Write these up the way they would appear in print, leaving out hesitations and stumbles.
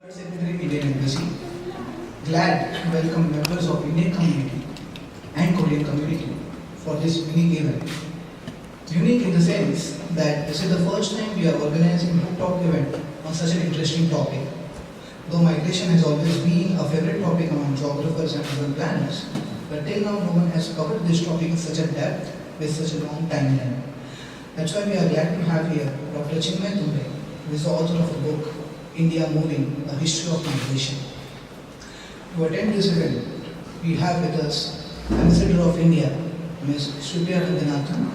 Secretary, Indian Embassy, glad to welcome members of Indian community and Korean community for this unique event. Unique in the sense that this is the first time we are organizing a book talk event on such an interesting topic. Though migration has always been a favorite topic among geographers and urban planners, but till now no one has covered this topic in such a depth with such a long timeline. That's why we are glad to have here Dr. Chinmay Tumbe, who is the author of the book India Moving, A History of Migration. To attend this event, we have with us Ambassador of India, Ms. Shripya Ranganathan,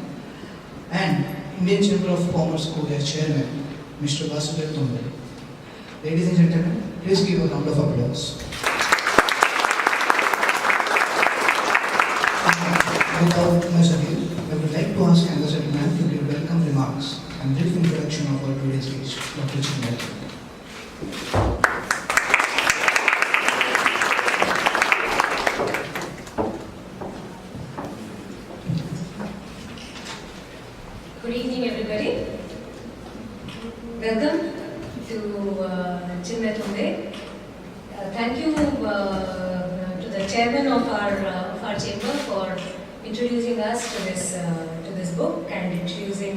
and Indian Chamber of Commerce Korea Chairman, Mr. Vasudev Tumbe. Ladies and gentlemen, please give a round of applause. Without much ado, I would like to ask Ambassador Ma'am to give welcome remarks and brief introduction of our today's guest, Dr. Chinmay. Good evening, everybody. Welcome to Chinmay Tumbe. Thank you to the chairman of our chamber for introducing us to this book and introducing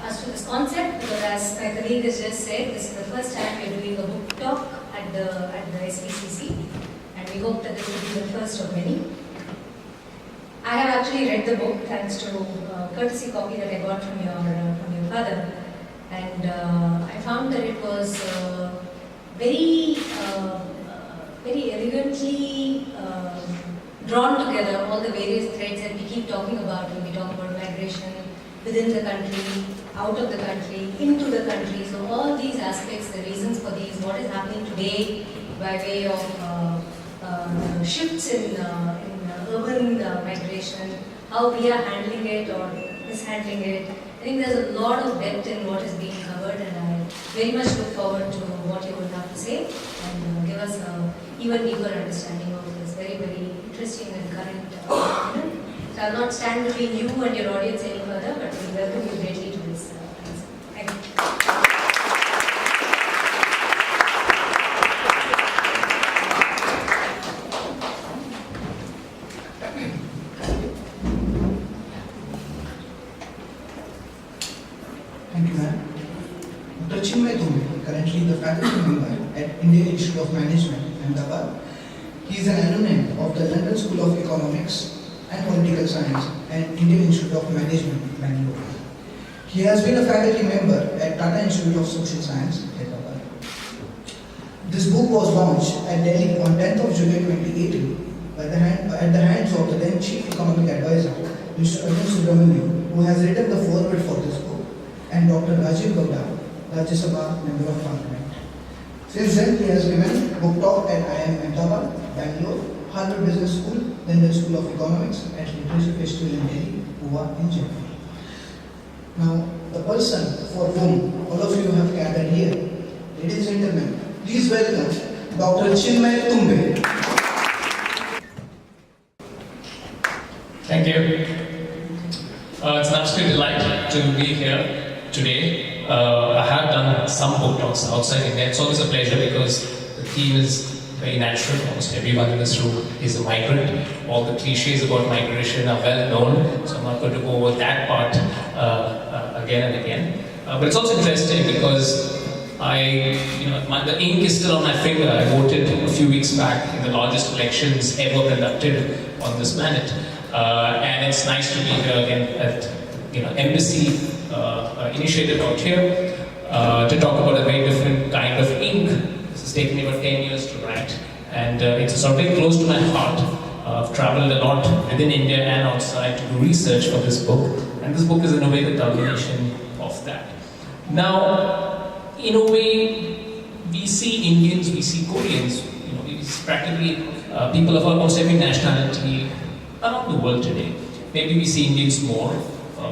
us to this concept. Because as my colleague has just said, this is the first time we are doing a book talk at the SPCC, and we hope that this will be the first of many. I have actually read the book thanks to a courtesy copy that I got from your father, and I found that it was very elegantly drawn together, all the various threads that we keep talking about when we talk about migration within the country, out of the country, into the country. So all these aspects, the reasons for these, what is happening today by way of shifts in urban migration, how we are handling it or mishandling it. I think there's a lot of depth in what is being covered, and I very much look forward to what you will have to say and give us an even deeper understanding of this very, very interesting and current phenomenon. So I'll not stand between you and your audience any further, but we welcome you greatly to this. Thank you. Thank you, ma'am. Dr. Chinmay Tumbe, currently the faculty member at Indian Institute of Management, Ahmedabad. He is an alumni of the London School of Economics and Political Science and Indian Institute of Management, Bangalore. He has been a faculty member at Tata Institute of Social Science, Hyderabad. This book was launched at Delhi on 10th of July 2018 at the hands of the then Chief Economic Advisor, Mr. Arvind Subramanian, who has written the foreword for this book, and Dr. Rajiv Gowda, Rajya Sabha Member of Parliament. Since then, he has given book talk at IIM Ahmedabad, Bangalore, Harvard Business School, London School of Economics, at Literature Festival in Delhi, Goa in January. Now, the person for whom all of you have gathered here, ladies and gentlemen, please welcome Dr. Chinmay Tumbe. Thank you. It's an absolute delight to be here today. I have done some book talks outside India. It's always a pleasure because the theme is very natural. Almost everyone in this room is a migrant. All the cliches about migration are well known, so I'm not going to go over that part again and again. But it's also interesting because the ink is still on my finger. I voted a few weeks back in the largest elections ever conducted on this planet. And it's nice to be here again at Embassy initiative out here to talk about a very different kind of ink. This has taken me about 10 years to write, and it's sort of very close to my heart. I've traveled a lot within India and outside to do research for this book, and this book is in a way the culmination of that. Now, in a way, we see Indians, we see Koreans, we see practically people of almost every nationality around the world today. Maybe we see Indians more,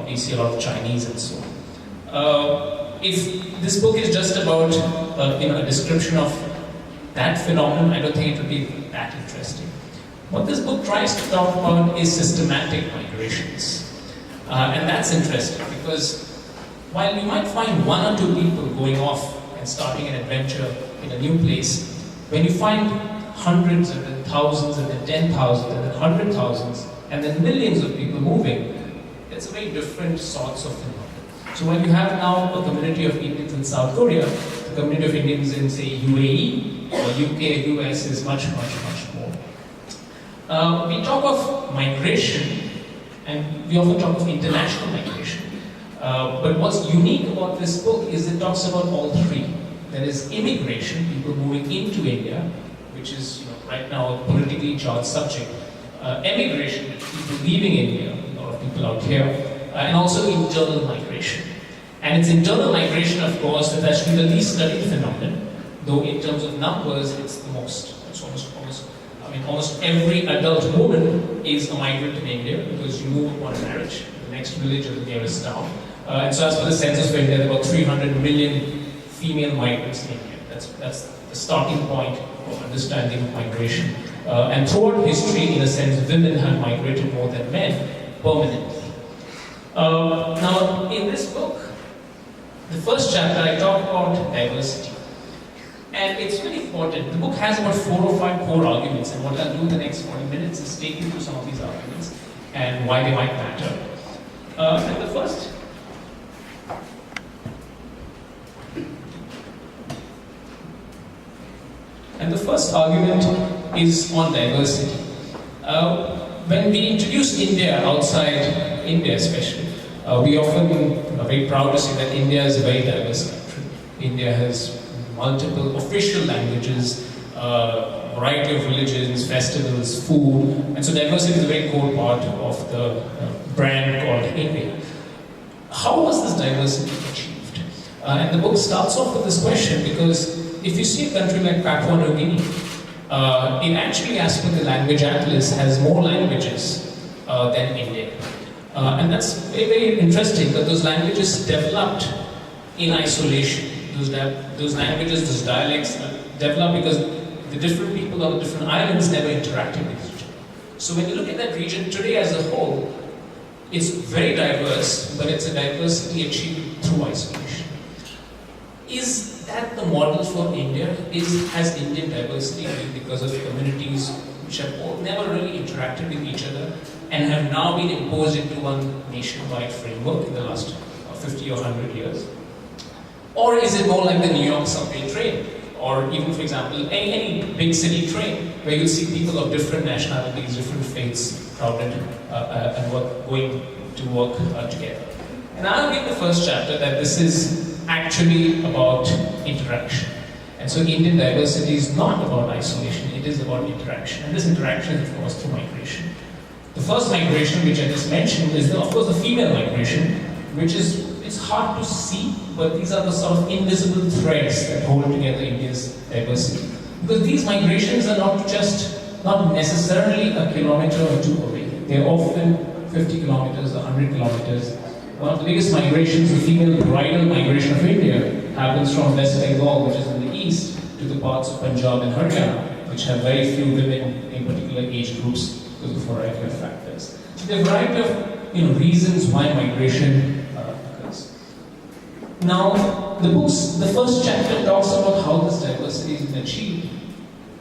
we see a lot of Chinese and so on. If this book is just about a description of that phenomenon, I don't think it will be that interesting. What this book tries to talk about is systematic migrations. And that's interesting because while you might find one or two people going off and starting an adventure in a new place, when you find hundreds and then thousands and then 10,000 and then 100,000s and then millions of people moving, it's a very different sorts of phenomenon. So when you have now a community of Indians in South Korea, the community of Indians in, say, UAE or UK, US is much more. We talk of migration, and we often talk of international migration. But what's unique about this book is it talks about all three. There is immigration, people moving into India, which is right now a politically charged subject. Emigration, people leaving India, a lot of people out here, and also internal migration. And it's internal migration, of course, that's actually the least studied phenomenon, though in terms of numbers, it's the most. It's almost every adult woman is a migrant in India because you move upon marriage, the next village or the nearest town. And so as per the census for India, there are about 300 million female migrants in India. That's the starting point of understanding migration. And throughout history, in a sense, women have migrated more than men permanently. Now, in this book, the first chapter, I talk about diversity. And it's really important. The book has about 4 or 5 core arguments, and what I'll do in the next 40 minutes is take you through some of these arguments and why they might matter. And the first argument is on diversity. When we introduce India outside India especially, we often are very proud to say that India is a very diverse country. India has multiple official languages, variety of religions, festivals, food, and so diversity is a very core part of the brand called India. How was this diversity achieved? And the book starts off with this question because if you see a country like Papua New Guinea, it actually, as per the language atlas, has more languages than India. And that's very, very interesting that those languages developed in isolation. Those languages, those dialects developed because the different people on the different islands never interacted with each other. So when you look at that region today as a whole, it's very diverse, but it's a diversity achieved through isolation. Is that the model for India? Has Indian diversity been because of communities which have never really interacted with each other and have now been imposed into one nationwide framework in the last 50 or 100 years? Or is it more like the New York subway train? Or even, for example, any big city train where you see people of different nationalities, different faiths crowded and going to work together. And I'll give the first chapter that this is actually about interaction. And so Indian diversity is not about isolation, it is about interaction. And this interaction is, of course, through migration. The first migration, which I just mentioned, is, of course, the female migration, which is it's hard to see, but these are the sort of invisible threads that hold together India's diversity. Because these migrations are not necessarily a kilometer or two away. They're often 50 kilometers, 100 kilometers. One of the biggest migrations, the female bridal migration of India, happens from West Bengal, which is in the east, to the parts of Punjab and Haryana, which have very few women in particular age groups because of a variety of factors. So there are a variety of reasons why migration occurs. Now, the first chapter talks about how this diversity is achieved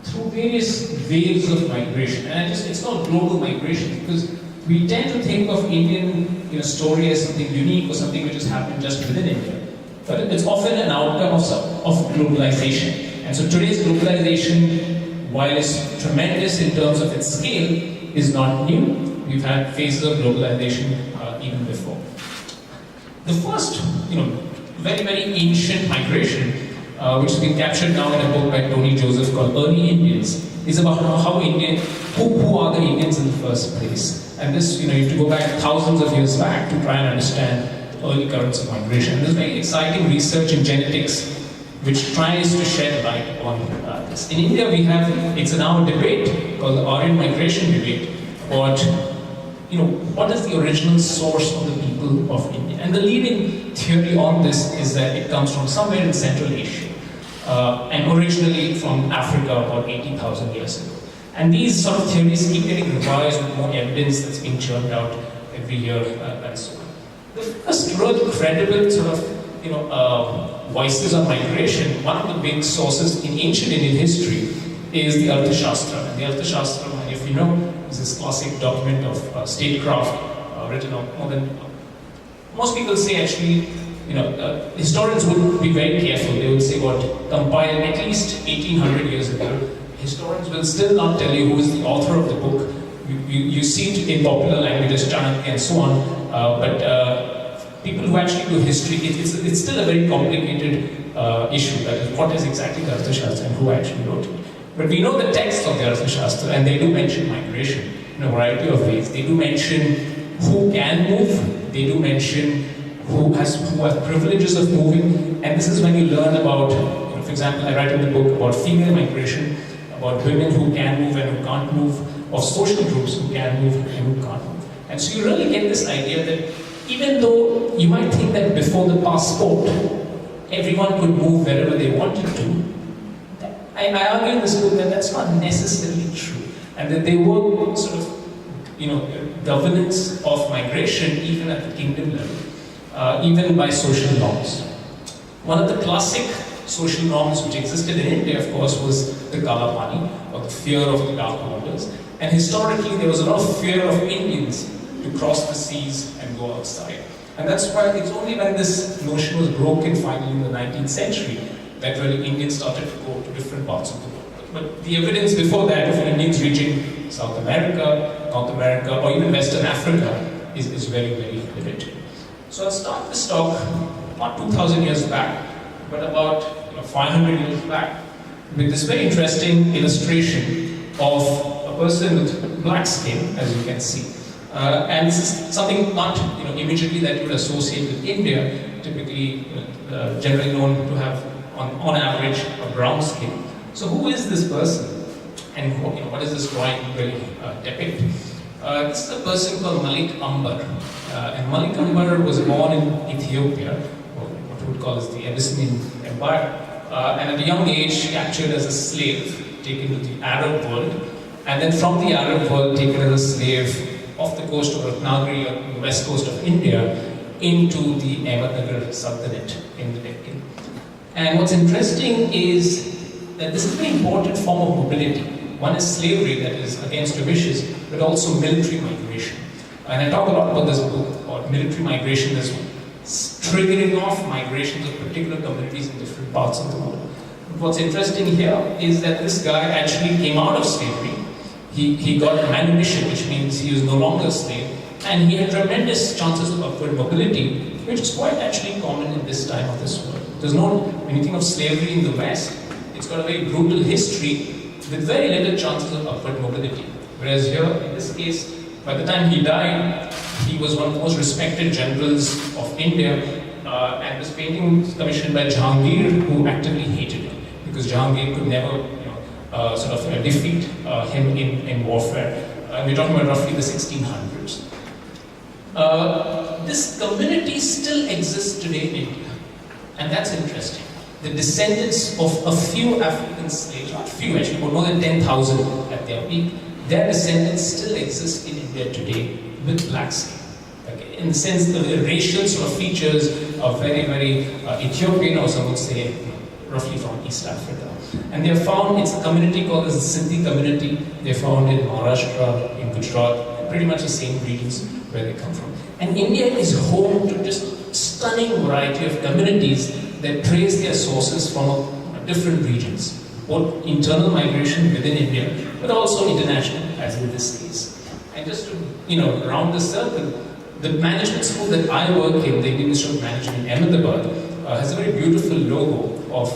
through various waves of migration. And it's called global migration because we tend to think of Indian story as something unique or something which has happened just within India. But it's often an outcome of globalization. And so today's globalization, while it's tremendous in terms of its scale, is not new. We've had phases of globalization even before. The first, very, very ancient migration, which has been captured now in a book by Tony Joseph called Early Indians, is about who are the Indians in the first place. And this, you have to go back thousands of years back to try and understand the early currents of migration. And there's very exciting research in genetics which tries to shed light on this. In India, it's now a debate called the Aryan migration debate about, what is the original source of the people of India? And the leading theory on this is that it comes from somewhere in Central Asia, and originally from Africa about 80,000 years ago. And these sort of theories keep getting revised with more evidence that's being churned out every year and so on. The first real credible sort of, voices on migration, one of the big sources in ancient Indian history is the Arthashastra. And the Arthashastra, if you know, is this classic document of statecraft written on more than. Most people say actually, historians would be very careful. They would say what compiled at least 1800 years ago. Historians will still not tell you who is the author of the book. You see it in popular languages, Chanakya and so on, but people who actually do history, it's still a very complicated issue. That is, what is exactly the Arthashastra and who actually wrote it. But we know the text of the Arthashastra, and they do mention migration in a variety of ways. They do mention who can move. They do mention who have privileges of moving, and this is when you learn about, for example, I write in the book about female migration, about women who can move and who can't move, of social groups who can move and who can't move. And so you really get this idea that even though you might think that before the passport, everyone could move wherever they wanted to, I argue in this book that that's not necessarily true, and that there were sort of, governance of migration even at the kingdom level, even by social norms. One of the classic social norms which existed in India, of course, was the Kala Pani, or the fear of the dark waters. And historically, there was a lot of fear of Indians to cross the seas and go outside. And that's why it's only when this notion was broken finally in the 19th century that really Indians started to go to different parts of the world. But the evidence before that of Indians reaching South America, North America, or even Western Africa is very, very limited. So I'll start this talk not 2,000 years back, but about 500 years back, with this very interesting illustration of a person with black skin, as you can see. And this is something not immediately that you would associate with India, typically generally known to have, on average, a brown skin. So who is this person? And what is this drawing really depict? This is a person called Malik Ambar. And Malik Ambar was born in Ethiopia, or what we would call as the Abyssinian Empire. And at a young age, captured as a slave, taken to the Arab world. And then from the Arab world, taken as a slave off the coast of Ratnagiri, or the west coast of India, into the Ahmednagar Sultanate in the Deccan. And what's interesting is that this is a very important form of mobility. One is slavery, that is against your wishes, but also military migration. And I talk a lot about this book, about military migration as well, triggering off migrations of particular communities in different parts of the world. But what's interesting here is that this guy actually came out of slavery. He got manumission, which means he was no longer a slave, and he had tremendous chances of upward mobility, which is quite actually common in this time of this world. There's no anything of slavery in the West. It's got a very brutal history with very little chances of upward mobility. Whereas here, in this case, by the time he died, he was one of the most respected generals of India, and this painting was commissioned by Jahangir, who actively hated him, because Jahangir could never defeat him in warfare. We're talking about roughly the 1600s. This community still exists today in India, and that's interesting. The descendants of a few African slaves, not few actually, but more than 10,000 at their peak, their descendants still exist in India today with black skin. Okay? In the sense that the racial sort of features are very, very Ethiopian, or some would say roughly from East Africa. And they are found, it's a community called the Sindhi community. They're found in Maharashtra, in Gujarat, pretty much the same regions where they come from. And India is home to just stunning variety of communities that trace their sources from different regions, both internal migration within India, but also international, as in this case. And just to round the circle, the management school that I work in, the Indian Institute of Management in Ahmedabad, has a very beautiful logo of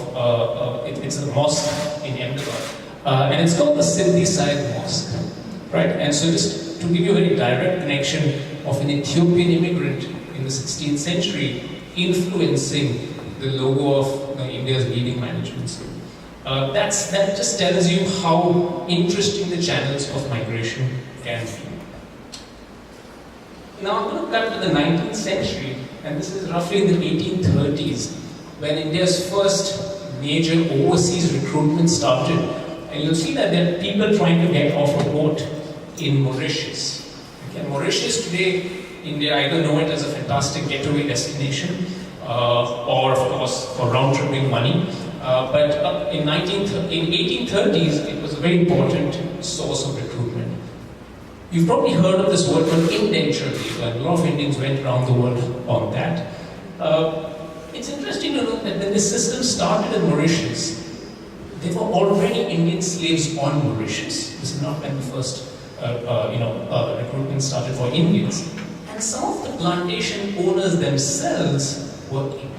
it's a mosque in Ahmedabad, and it's called the Sindhi Side Mosque, right? And so just to give you a very direct connection of an Ethiopian immigrant in the 16th century influencing the logo of India's leading management school. That just tells you how interesting the channels of migration can be. Now I'm going to cut to the 19th century, and this is roughly in the 1830s, when India's first major overseas recruitment started. And you'll see that there are people trying to get off a boat in Mauritius. Okay, Mauritius today, India either know it as a fantastic getaway destination, or of course for round-tripping money. But in 1830s, it was a very important source of recruitment. You've probably heard of this word called indenture labor, and a lot of Indians went around the world on that. It's interesting to note that when this system started in Mauritius, there were already Indian slaves on Mauritius. This is not when the first recruitment started for Indians. And some of the plantation owners themselves were Indian.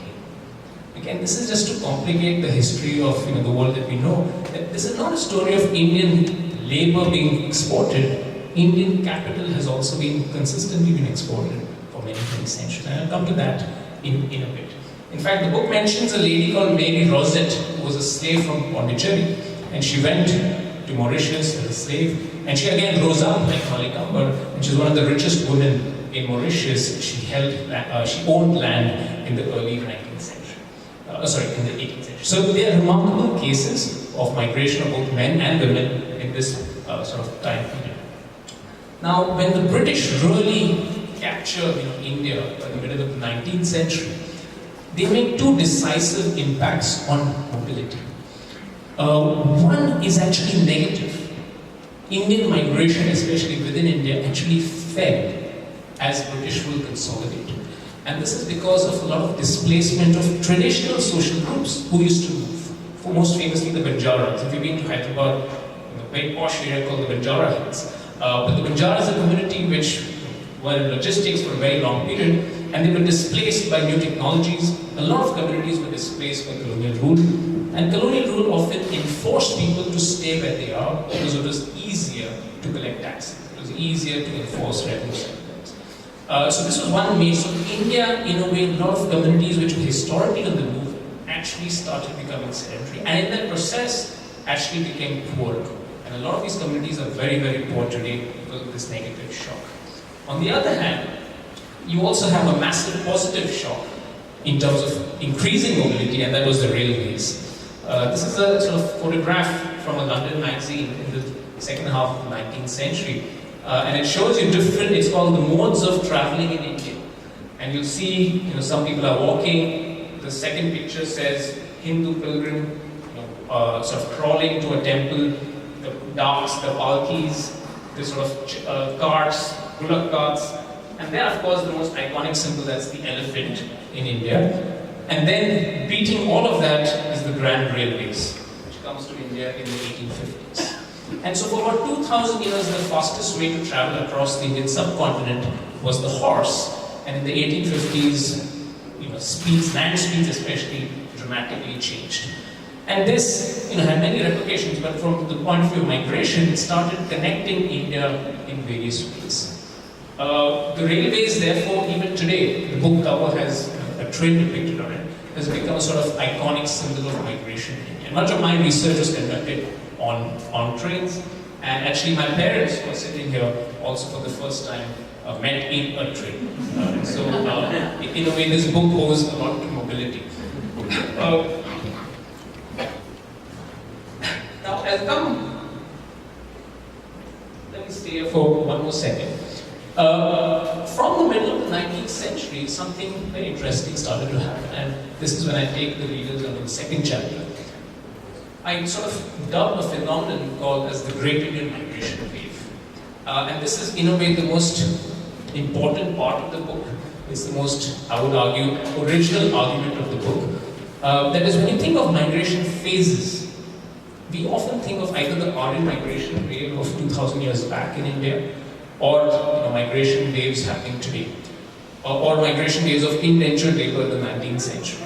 Again, this is just to complicate the history of the world that we know. That this is not a story of Indian labor being exported. Indian capital has also been consistently exported for many centuries. And I'll come to that in a bit. In fact, the book mentions a lady called Mary Rosette, who was a slave from Pondicherry, and she went to Mauritius as a slave, and she again rose up like Malikambar, and she's one of the richest women in Mauritius. She owned land in the early 19th century. In the 18th century. So there are remarkable cases of migration of both men and women in this sort of time period. Now, when the British really captured India by the middle of the 19th century, they made two decisive impacts on mobility. One is actually negative. Indian migration, especially within India, actually fell as British rule consolidated. And this is because of a lot of displacement of traditional social groups who used to move. Most famously, the Banjaras. If you've been to Hyderabad, in a very posh area called the Banjara Hills. But the Banjaras is a community which were in logistics for a very long period, and they were displaced by new technologies. A lot of communities were displaced by colonial rule, and colonial rule often enforced people to stay where they are because it was easier to collect taxes. It was easier to enforce revenue. So this was one way. So India, in a way, a lot of communities which were historically on the move actually started becoming sedentary, and in that process actually became poor. And a lot of these communities are very, very poor today because of this negative shock. On the other hand, you also have a massive positive shock in terms of increasing mobility, and that was the railways. This is a sort of photograph from a London magazine in the second half of the 19th century. And it shows you different, it's called the modes of traveling in India. And you'll see, some people are walking. The second picture says Hindu pilgrim, sort of crawling to a temple. The daks, the palkis, the sort of carts, bullock carts. And then, of course, the most iconic symbol, that's the elephant in India. And then, beating all of that is the Grand Railways, which comes to India in the 1850s. And so for about 2,000 years, the fastest way to travel across the Indian subcontinent was the horse. And in the 1850s, land speeds especially dramatically changed. And this, had many replications, but from the point of view of migration, it started connecting India in various ways. The railways, therefore, even today, the book cover has a train depicted on it, has become a sort of iconic symbol of migration in India. Much of my research was conducted on trains, and actually my parents who are sitting here also for the first time met in a train. So in a way this book owes a lot to mobility. Now let me stay here for one more second. From the middle of the 19th century, something very interesting started to happen, and this is when I take the readers on the second chapter. I sort of dubbed a phenomenon called as the Great Indian Migration Wave. And this is, in a way, the most important part of the book. It's the most, I would argue, original argument of the book. That is, when you think of migration phases, we often think of either the Aryan migration wave of 2,000 years back in India, or migration waves happening today, or migration waves of indentured labor in the 19th century.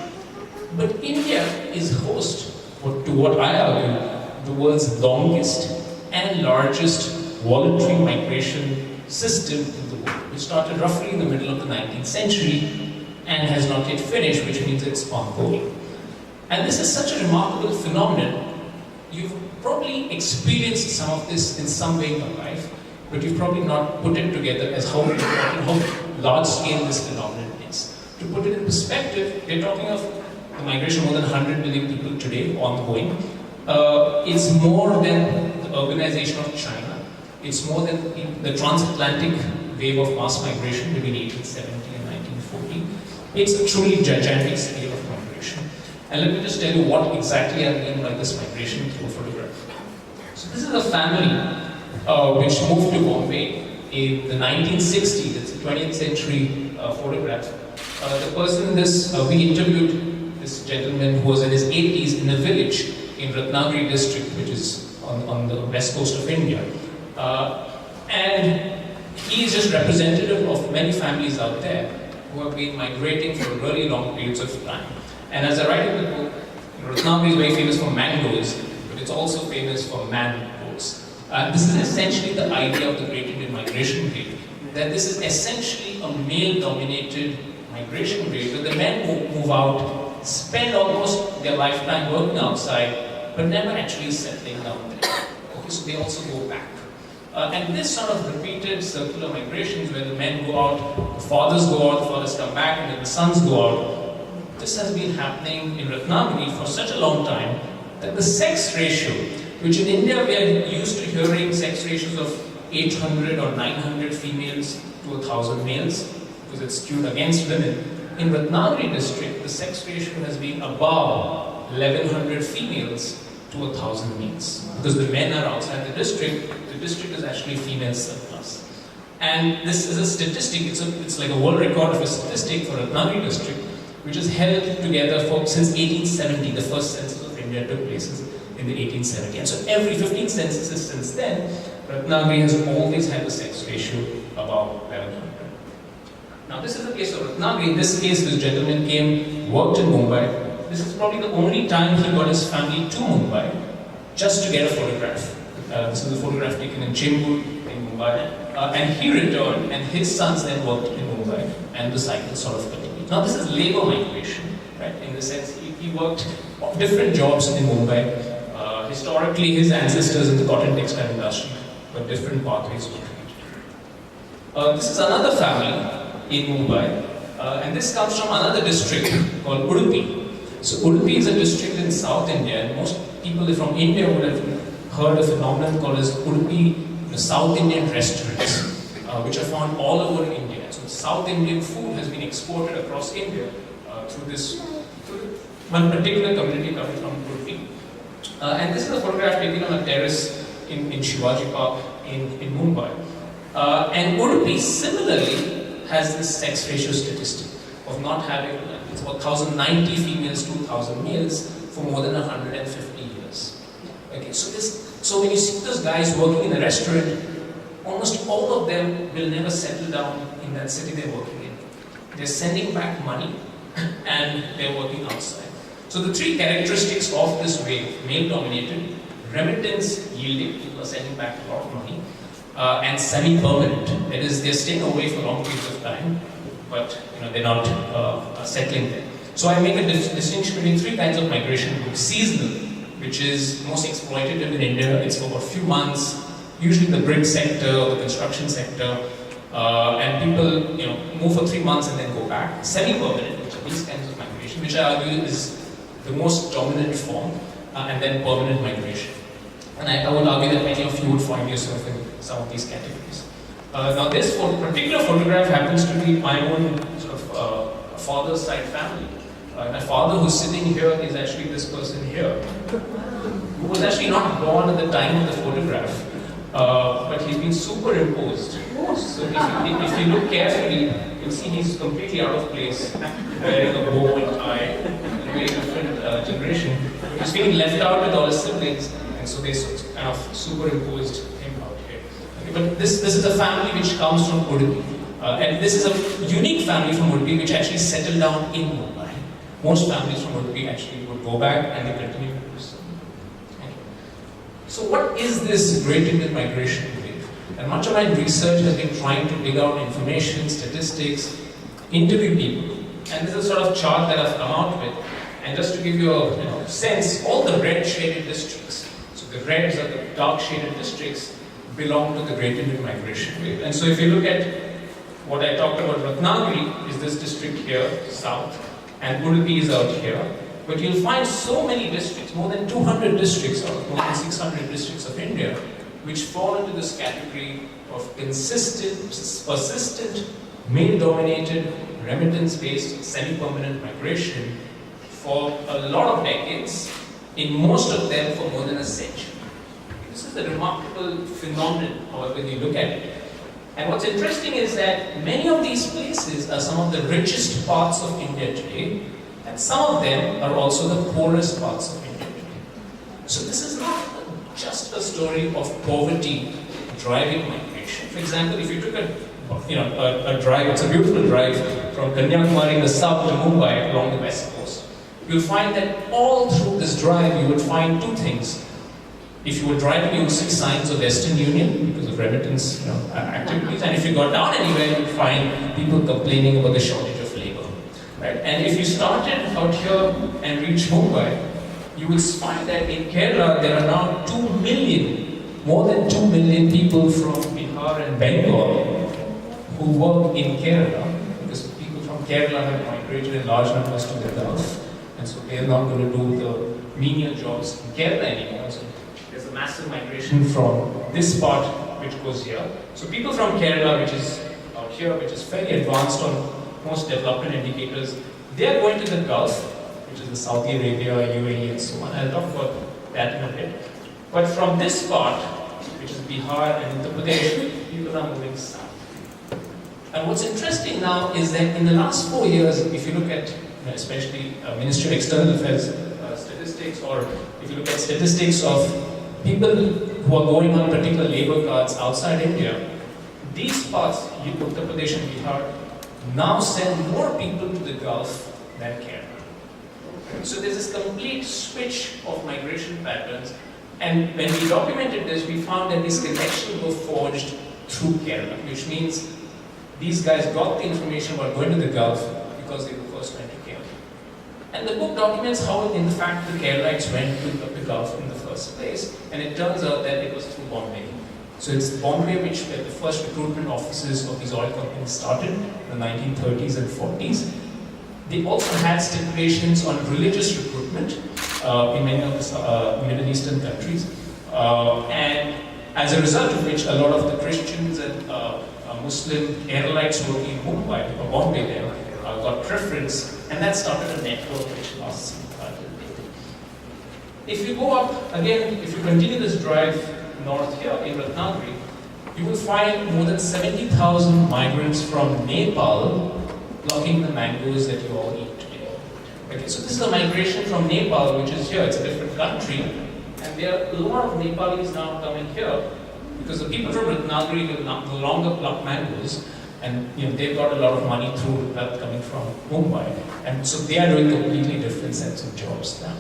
But India is host to what I argue the world's longest and largest voluntary migration system in the world, which started roughly in the middle of the 19th century and has not yet finished, which means it's ongoing. And this is such a remarkable phenomenon. You've probably experienced some of this in some way in your life, but you've probably not put it together as how important, how large scale this phenomenon is. To put it in perspective, we're talking of the migration of more than 100 million people today ongoing. It's more than the urbanization of China. It's more than the transatlantic wave of mass migration between 1870 and 1940. It's a truly gigantic scale of migration. And let me just tell you what exactly I mean by this migration through photograph. So this is a family which moved to Bombay in the 1960s. It's a 20th century photograph. The person we interviewed this gentleman who was in his 80s in a village in Ratnagiri district, which is on the west coast of India. And he is just representative of many families out there who have been migrating for really long periods of time. And as I write in the book, Ratnagiri is very famous for mangoes, but it's also famous for man-goes. This is essentially the idea of the Great Indian Migration Wave, that this is essentially a male-dominated migration wave where the men move out, spend almost their lifetime working outside, but never actually settling down there. Okay, so they also go back. And this sort of repeated circular migrations where the men go out, the fathers go out, the fathers come back, and then the sons go out. This has been happening in Ratnagiri for such a long time that the sex ratio, which in India we are used to hearing sex ratios of 800 or 900 females to 1,000 males, because it's skewed against women. In Ratnagiri district, the sex ratio has been above 1,100 females to 1,000 males. Because the men are outside the district is actually female surplus. And this is a statistic, it's like a world record of a statistic for Ratnagiri district, which is held together since 1870. The first census of India took place in the 1870s. And so every 15 censuses since then, Ratnagiri has always had a sex ratio above 1,100. Now this is the case of Ratnagiri. In this case, this gentleman came, worked in Mumbai. This is probably the only time he got his family to Mumbai just to get a photograph. This is a photograph taken in Chembur in Mumbai. And he returned, and his sons then worked in Mumbai, and the cycle sort of continued. Now this is labor migration, right? In the sense, he worked different jobs in Mumbai. Historically, his ancestors in the cotton textile industry, but different pathways were created. This is another family in Mumbai, and this comes from another district called Udupi. So Udupi is a district in South India, and most people from India would have heard of a phenomenon called as Udupi, the South Indian restaurants, which are found all over India. So South Indian food has been exported across India through one particular community coming from Udupi. And this is a photograph taken on a terrace in Shivaji Park in Mumbai. And Udupi similarly has this sex ratio statistic of not having, it's about 1,090 females to 1,000 males for more than 150 years. Okay, so when you see those guys working in a restaurant, almost all of them will never settle down in that city they're working in. They're sending back money and they're working outside. So the three characteristics of this wave: male-dominated, remittance yielding, people are sending back a lot of money, and semi-permanent. That is, they're staying away for long periods of time, but they're not settling there. So I make a distinction between three kinds of migration: seasonal, which is most exploitative in India. It's for a few months, usually the brick sector or the construction sector, and people move for 3 months and then go back. Semi-permanent, which are these kinds of migration, which I argue is the most dominant form, and then permanent migration. And I would argue that many of you would find yourself in some of these categories. Now this particular photograph happens to be my own sort of father's side family. My father, who's sitting here, is actually this person here, who was actually not born at the time of the photograph, but he's been superimposed. So if you look carefully, you'll see he's completely out of place, wearing a bow and tie, a very different generation. He's being left out with all his siblings, and so they kind of superimposed him out here. Okay, but this is a family which comes from Udupi, and this is a unique family from Udupi which actually settled down in Mumbai. Most families from Udupi actually would go back and they continue to do so. Okay. So what is this Great Indian Migration Wave? And much of my research has been trying to dig out information, statistics, interview people. And this is a sort of chart that I've come out with. And just to give you a sense, all the red shaded districts, so the reds are the dark shaded districts, belong to the Great Indian Migration Wave. And so if you look at what I talked about, Ratnagiri is this district here, south, and Udupi is out here. But you'll find so many districts, more than 200 districts or more than 600 districts of India, which fall into this category of persistent male-dominated, remittance-based, semi-permanent migration for a lot of decades, in most of them for more than a century. This is a remarkable phenomenon, however you look at it. And what's interesting is that many of these places are some of the richest parts of India today, and some of them are also the poorest parts of India today. So this is not just a story of poverty driving migration. For example, if you took a drive, it's a beautiful drive from Kanyakumari in the south to Mumbai along the west coast, you'll find that all through this drive you would find two things. If you were driving, you would see signs of Western Union because of remittance activities, and if you got down anywhere, you'd find people complaining about the shortage of labor. Right? And if you started out here and reached Mumbai, you will find that in Kerala there are now 2 million, more than 2 million people from Bihar and Bengal who work in Kerala, because people from Kerala have migrated in large numbers to the Gulf, and so they are not going to do the menial jobs in Kerala anymore. So there's a massive migration from this part which goes here. So people from Kerala, which is out here, which is fairly advanced on most development indicators, they are going to the Gulf, which is the Saudi Arabia, UAE and so on. I'll talk about that in a bit. But from this part, which is Bihar and Uttar Pradesh, people are moving south. And what's interesting now is that in the last 4 years, if you look at especially Ministry of External Affairs statistics, or if you look at statistics of people who are going on particular labor cards outside India, these parts, Uttar Pradesh and Bihar, now send more people to the Gulf than Kerala. So there's this complete switch of migration patterns, and when we documented this, we found that these connections were forged through Kerala, which means these guys got the information about going to the Gulf because they were first went to Kerala. And the book documents how, in fact, the Keralites went to the Gulf in the first place, and it turns out that it was through Bombay. So it's Bombay where the first recruitment offices of these oil companies started in the 1930s and 40s. They also had stipulations on religious recruitment in many of the Middle Eastern countries, and as a result of which, a lot of the Christians and Muslim Keralites working in Mumbai or Bombay there got preference, and that started a network which lasts until today. If you go up again, if you continue this drive north here in Ratnagiri, you will find more than 70,000 migrants from Nepal plucking the mangoes that you all eat today. Okay, so this is a migration from Nepal, which is here, it's a different country, and there are a lot of Nepalis now coming here because the people from Ratnagiri will no longer pluck mangoes, and they've got a lot of money through wealth coming from Mumbai, and so they are doing completely different sets of jobs now.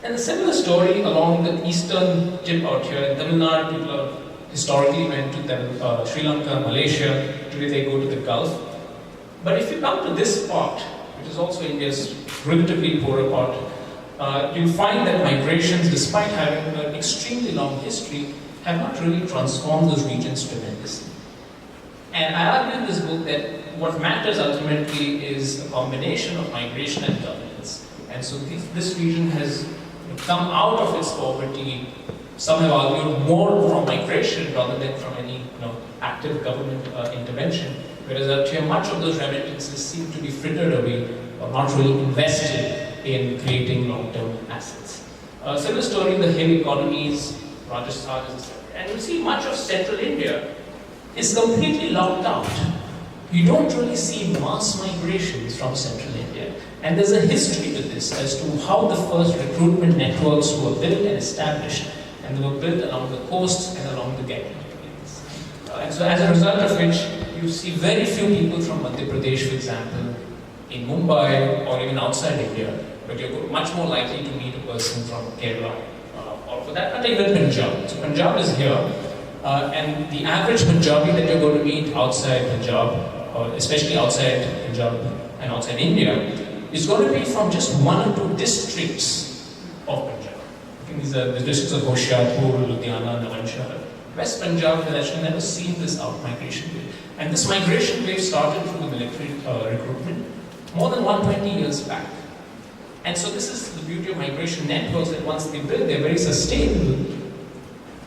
And a similar story along the eastern tip out here in Tamil Nadu, people historically went to Sri Lanka, Malaysia, today they go to the Gulf. But if you come to this part, which is also India's relatively poorer part, you'll find that migrations, despite having an extremely long history, have not really transformed those regions tremendously. And I argue in this book that what matters ultimately is a combination of migration and governance. And so this region has come out of its poverty, some have argued, more from migration rather than from any active government intervention. Whereas out here, much of those remittances seem to be frittered away or not really invested in creating long-term assets. Similar story in the hill economies, Rajasthan is separate. And you see much of central India is completely locked out. You don't really see mass migrations from central India. And there's a history to this as to how the first recruitment networks were built and established. And they were built along the coasts and along the Ganges. And so as a result of which, you see very few people from Madhya Pradesh, for example, in Mumbai or even outside India, but you're much more likely to meet a person from Kerala or for that matter even Punjab. So Punjab is here, and the average Punjabi that you're going to meet outside Punjab, or especially outside Punjab and outside India, is going to be from just one or two districts of Punjab. I think these are the districts of Hoshiarpur, Ludhiana, Navanshahar. West Punjab has actually never seen this out-migration wave. And this migration wave started through the military recruitment more than 120 years back. And so this is the beauty of migration networks, that once they build, they're very sustainable.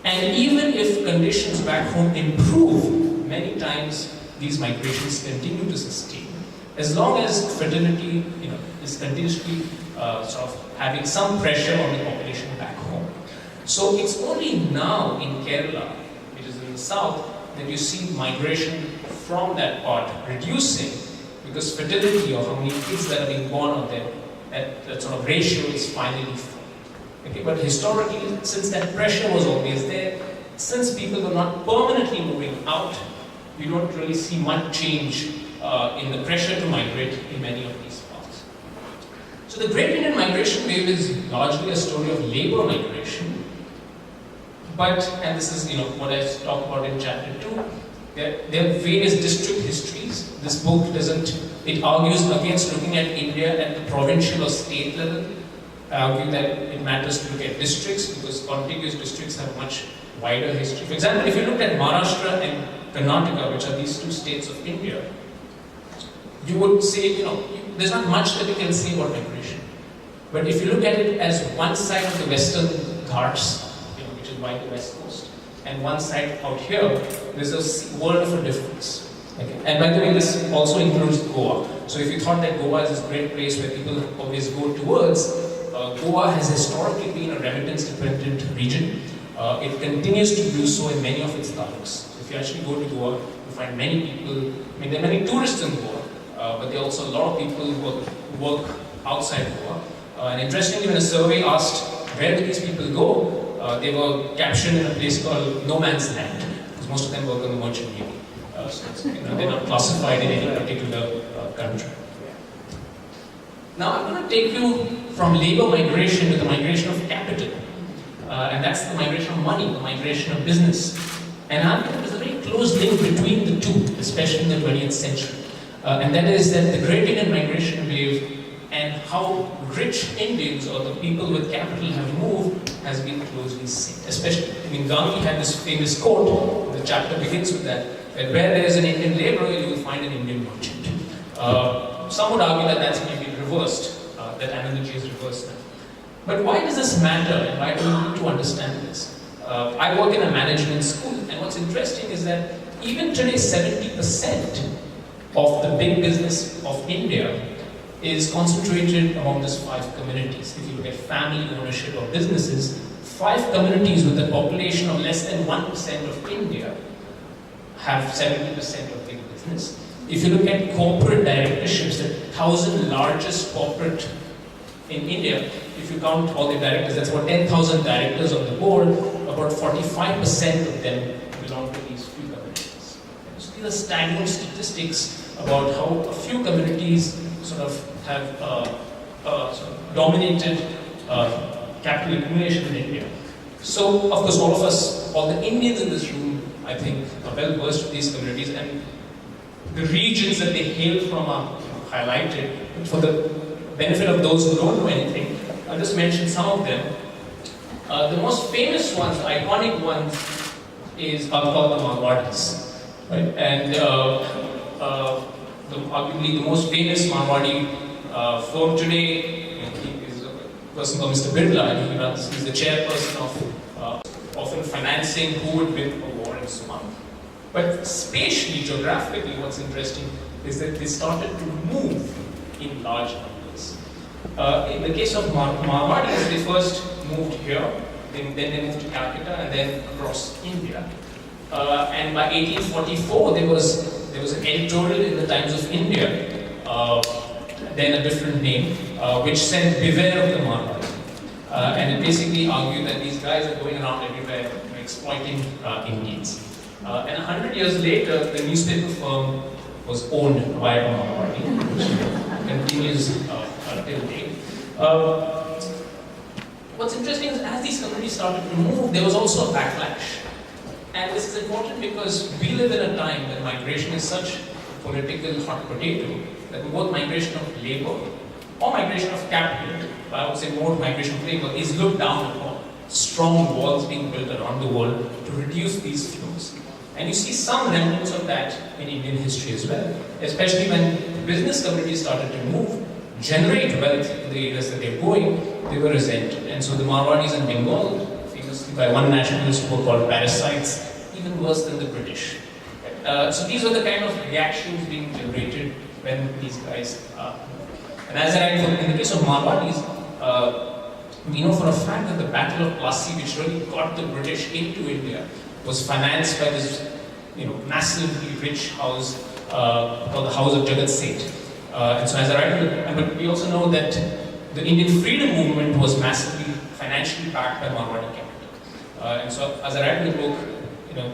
And even if conditions back home improve, many times these migrations continue to sustain, as long as fertility, is continuously sort of having some pressure on the population back home. So it's only now in Kerala, which is in the south, that you see migration from that part reducing, because fertility, or how many kids that are being born on there, that sort of ratio is finally full. Okay, but historically, since that pressure was always there, since people were not permanently moving out, you don't really see much change in the pressure to migrate in many of these parts. So the Great Indian Migration Wave is largely a story of labor migration, but, and this is what I talked about in chapter 2, there are various district histories. This book it argues against looking at India at the provincial or state level. I argue that it matters to look at districts, because contiguous districts have a much wider history. For example, if you look at Maharashtra and Karnataka, which are these two states of India, you would say, there's not much that you can say about migration. But if you look at it as one side of the Western Ghats, which is by the West Coast, and one side out here, there's a world of a difference. Okay. And by the way, this also includes Goa. So if you thought that Goa is this great place where people always go towards, Goa has historically been a remittance-dependent region. It continues to do so in many of its taluks. So if you actually go to Goa, you find many people, there are many tourists in Goa, but there are also a lot of people who work outside Goa. And interestingly, when a survey asked where do these people go, they were captioned in a place called No Man's Land, because most of them work on the merchant navy. So they're not classified in any particular country. Now I'm going to take you from labor migration to the migration of capital. And that's the migration of money, the migration of business. And I think there's a very close link between the two, especially in the 20th century. And that is that the Great Indian Migration Wave and how rich Indians or the people with capital have moved has been closely linked. Especially, Gandhi had this famous quote, the chapter begins with that where there is an Indian laborer, you will find an Indian merchant. Some would argue that that's maybe reversed, that analogy is reversed now. But why does this matter, and why do we need to understand this? I work in a management school, and what's interesting is that even today 70% of the big business of India is concentrated among these 5 communities. If you look at family ownership of businesses, 5 communities with a population of less than 1% of India have 70% of big business. If you look at corporate directorships, the 1,000 largest corporate in India, if you count all the directors, that's about 10,000 directors on the board, about 45% of them belong to these few communities. So these are staggering statistics about how a few communities sort of have sort of dominated capital accumulation in India. So, of course, all of us, all the Indians in this room, I think, are well versed with these communities, and the regions that they hail from are highlighted. But for the benefit of those who don't know anything, I'll just mention some of them. The most famous ones, the iconic ones, are called the Marwadis. Right? And arguably the most famous Marwadi firm today, he is a person called Mr. Birla, he's the chairperson of often financing who would win a war and so on. But spatially, geographically, what's interesting is that they started to move in large numbers. In the case of Marwadis, they first moved here, then they moved to Calcutta, and then across India. And by 1844, there was an editorial in the Times of India, then a different name, which said, "Beware of the Marwadi." And it basically argued that these guys are going around everywhere exploiting Indians. And 100 years later, the newspaper firm was owned by a Marwadi, which continues till date. What's interesting is as these communities started to move, there was also a backlash. And this is important because we live in a time when migration is such a political hot potato that both migration of labor or migration of capital, but I would say more migration of labor, is looked down upon. Strong walls being built around the world to reduce these flows. And you see some remnants of that in Indian history as well, especially when business communities started to move, generate wealth in the areas that they're going, they were resented. And so the Marwadis in Bengal, famously by one nationalist who were called parasites, even worse than the British. So these were the kind of reactions being generated when these guys. And as I write, in the case of Marwadis, we know for a fact that the Battle of Plassey, which really got the British into India, was financed by this, massively rich house called the House of Jagat Seth. And so as I write, but we also know that the Indian freedom movement was massively financially backed by Marwadi capital. And so as I write in the book,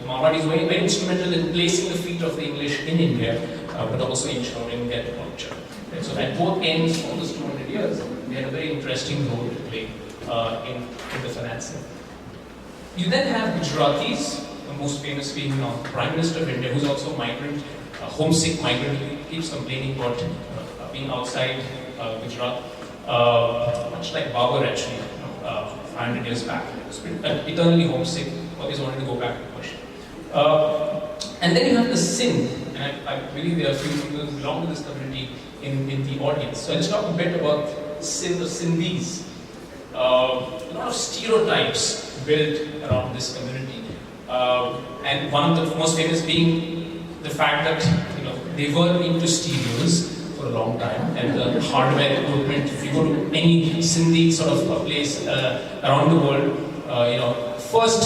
Marwadis were very instrumental in placing the feet of the English in India, but also ensuring their culture. Right? So at both ends, all those 200 years, they had a very interesting role to play in the financing. You then have Gujaratis, the most famous being Prime Minister of India, who's also a migrant, a homesick migrant. He keeps complaining about being outside Gujarat, much like Babur actually, 500 years back. Eternally homesick, always wanted to go back to Persia. And then you have the Sindh, and I believe there are a few people who belong to this community in the audience. So I'll just talk a bit about Sindh or Sindhis. A lot of stereotypes built around this community. And one of the most famous being the fact that they were into stereos for a long time, and the hardware equipment. If you go to any Sindhi sort of place around the world, first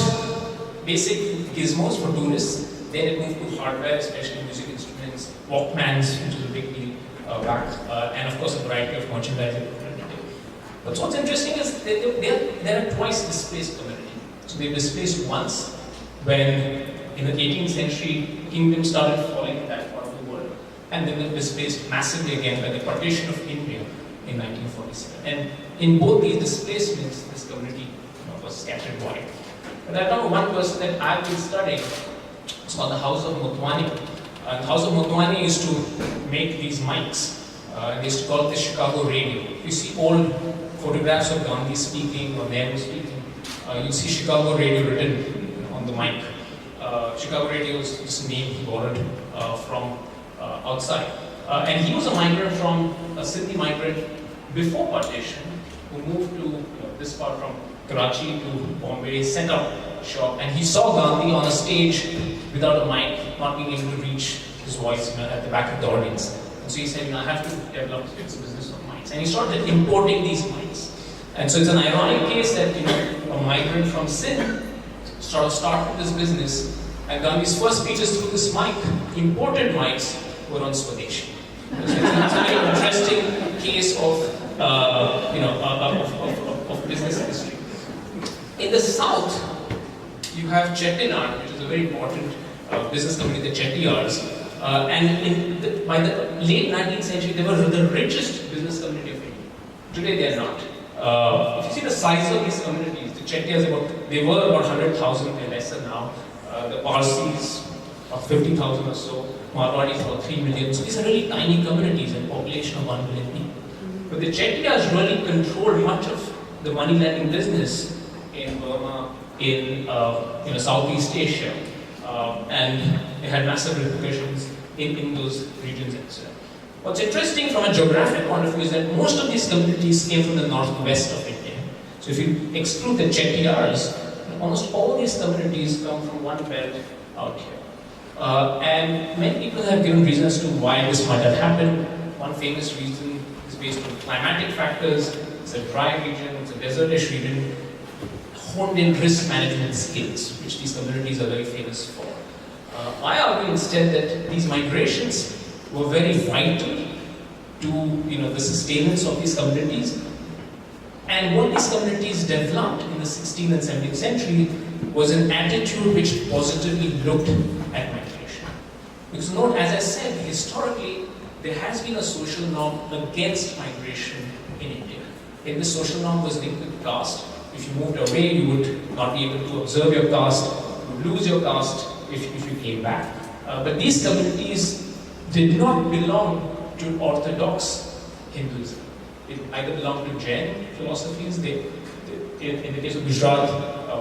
basic gizmos for tourists, then it moved to hardware, especially music instruments, Walkmans, which is a big deal back, and of course a variety of merchandise equipment today. But what's interesting is they're a twice displaced community. So they were displaced once when in the 18th century kingdom started falling in that part of the world, and then they were displaced massively again by the partition of India in 1947. And in both these displacements, this community was scattered wide. But I know one person that I've been studying. It's called the House of Motwani. The House of Motwani used to make these mics. They used to call it the Chicago radio. You see old photographs of Gandhi speaking or Nehru speaking. You see Chicago radio written on the mic. Chicago radio is just a name he borrowed from outside. And he was a migrant from a Sindhi migrant before partition who moved to this part from Karachi to Bombay, set up shop, and he saw Gandhi on a stage without a mic, not being able to reach his voice at the back of the audience. And so he said, I have to develop this business of mics. And he started importing these mics. And so it's an ironic case that a migrant from Sindh sort of started this business, and Gandhi's first speeches through this mic, imported mics, were on Swadeshi. So it's a very interesting case of business history. In the south, you have Chettinad, which is a very important business community, the Chettiars. And by the late 19th century, they were the richest business community of India. Today, they are not. If you see the size of these communities, the Chettiars, they were about 100,000, they're lesser now. The Parsis, 50,000 or so. Marwadis, about 3 million. So these are really tiny communities and population of 1 million people. But the Chettiars really controlled much of the money lending business in Burma, in Southeast Asia, and it had massive repercussions in those regions as well. What's interesting from a geographic point of view is that most of these communities came from the northwest of India. So if you exclude the Chettiars, almost all these communities come from one belt out here. And many people have given reasons to why this might have happened. One famous reason is based on climatic factors. It's a dry region, it's a desertish region, honed in risk management skills, which these communities are very famous for. I argue instead that these migrations were very vital to the sustenance of these communities. And what these communities developed in the 16th and 17th century was an attitude which positively looked at migration. Because note, as I said, historically, there has been a social norm against migration in India. And this social norm was linked with caste. If you moved away, you would not be able to observe your caste, you would lose your caste if you came back. But these communities did not belong to orthodox Hinduism. It either belonged to Jain philosophies. In the case of Gujarat,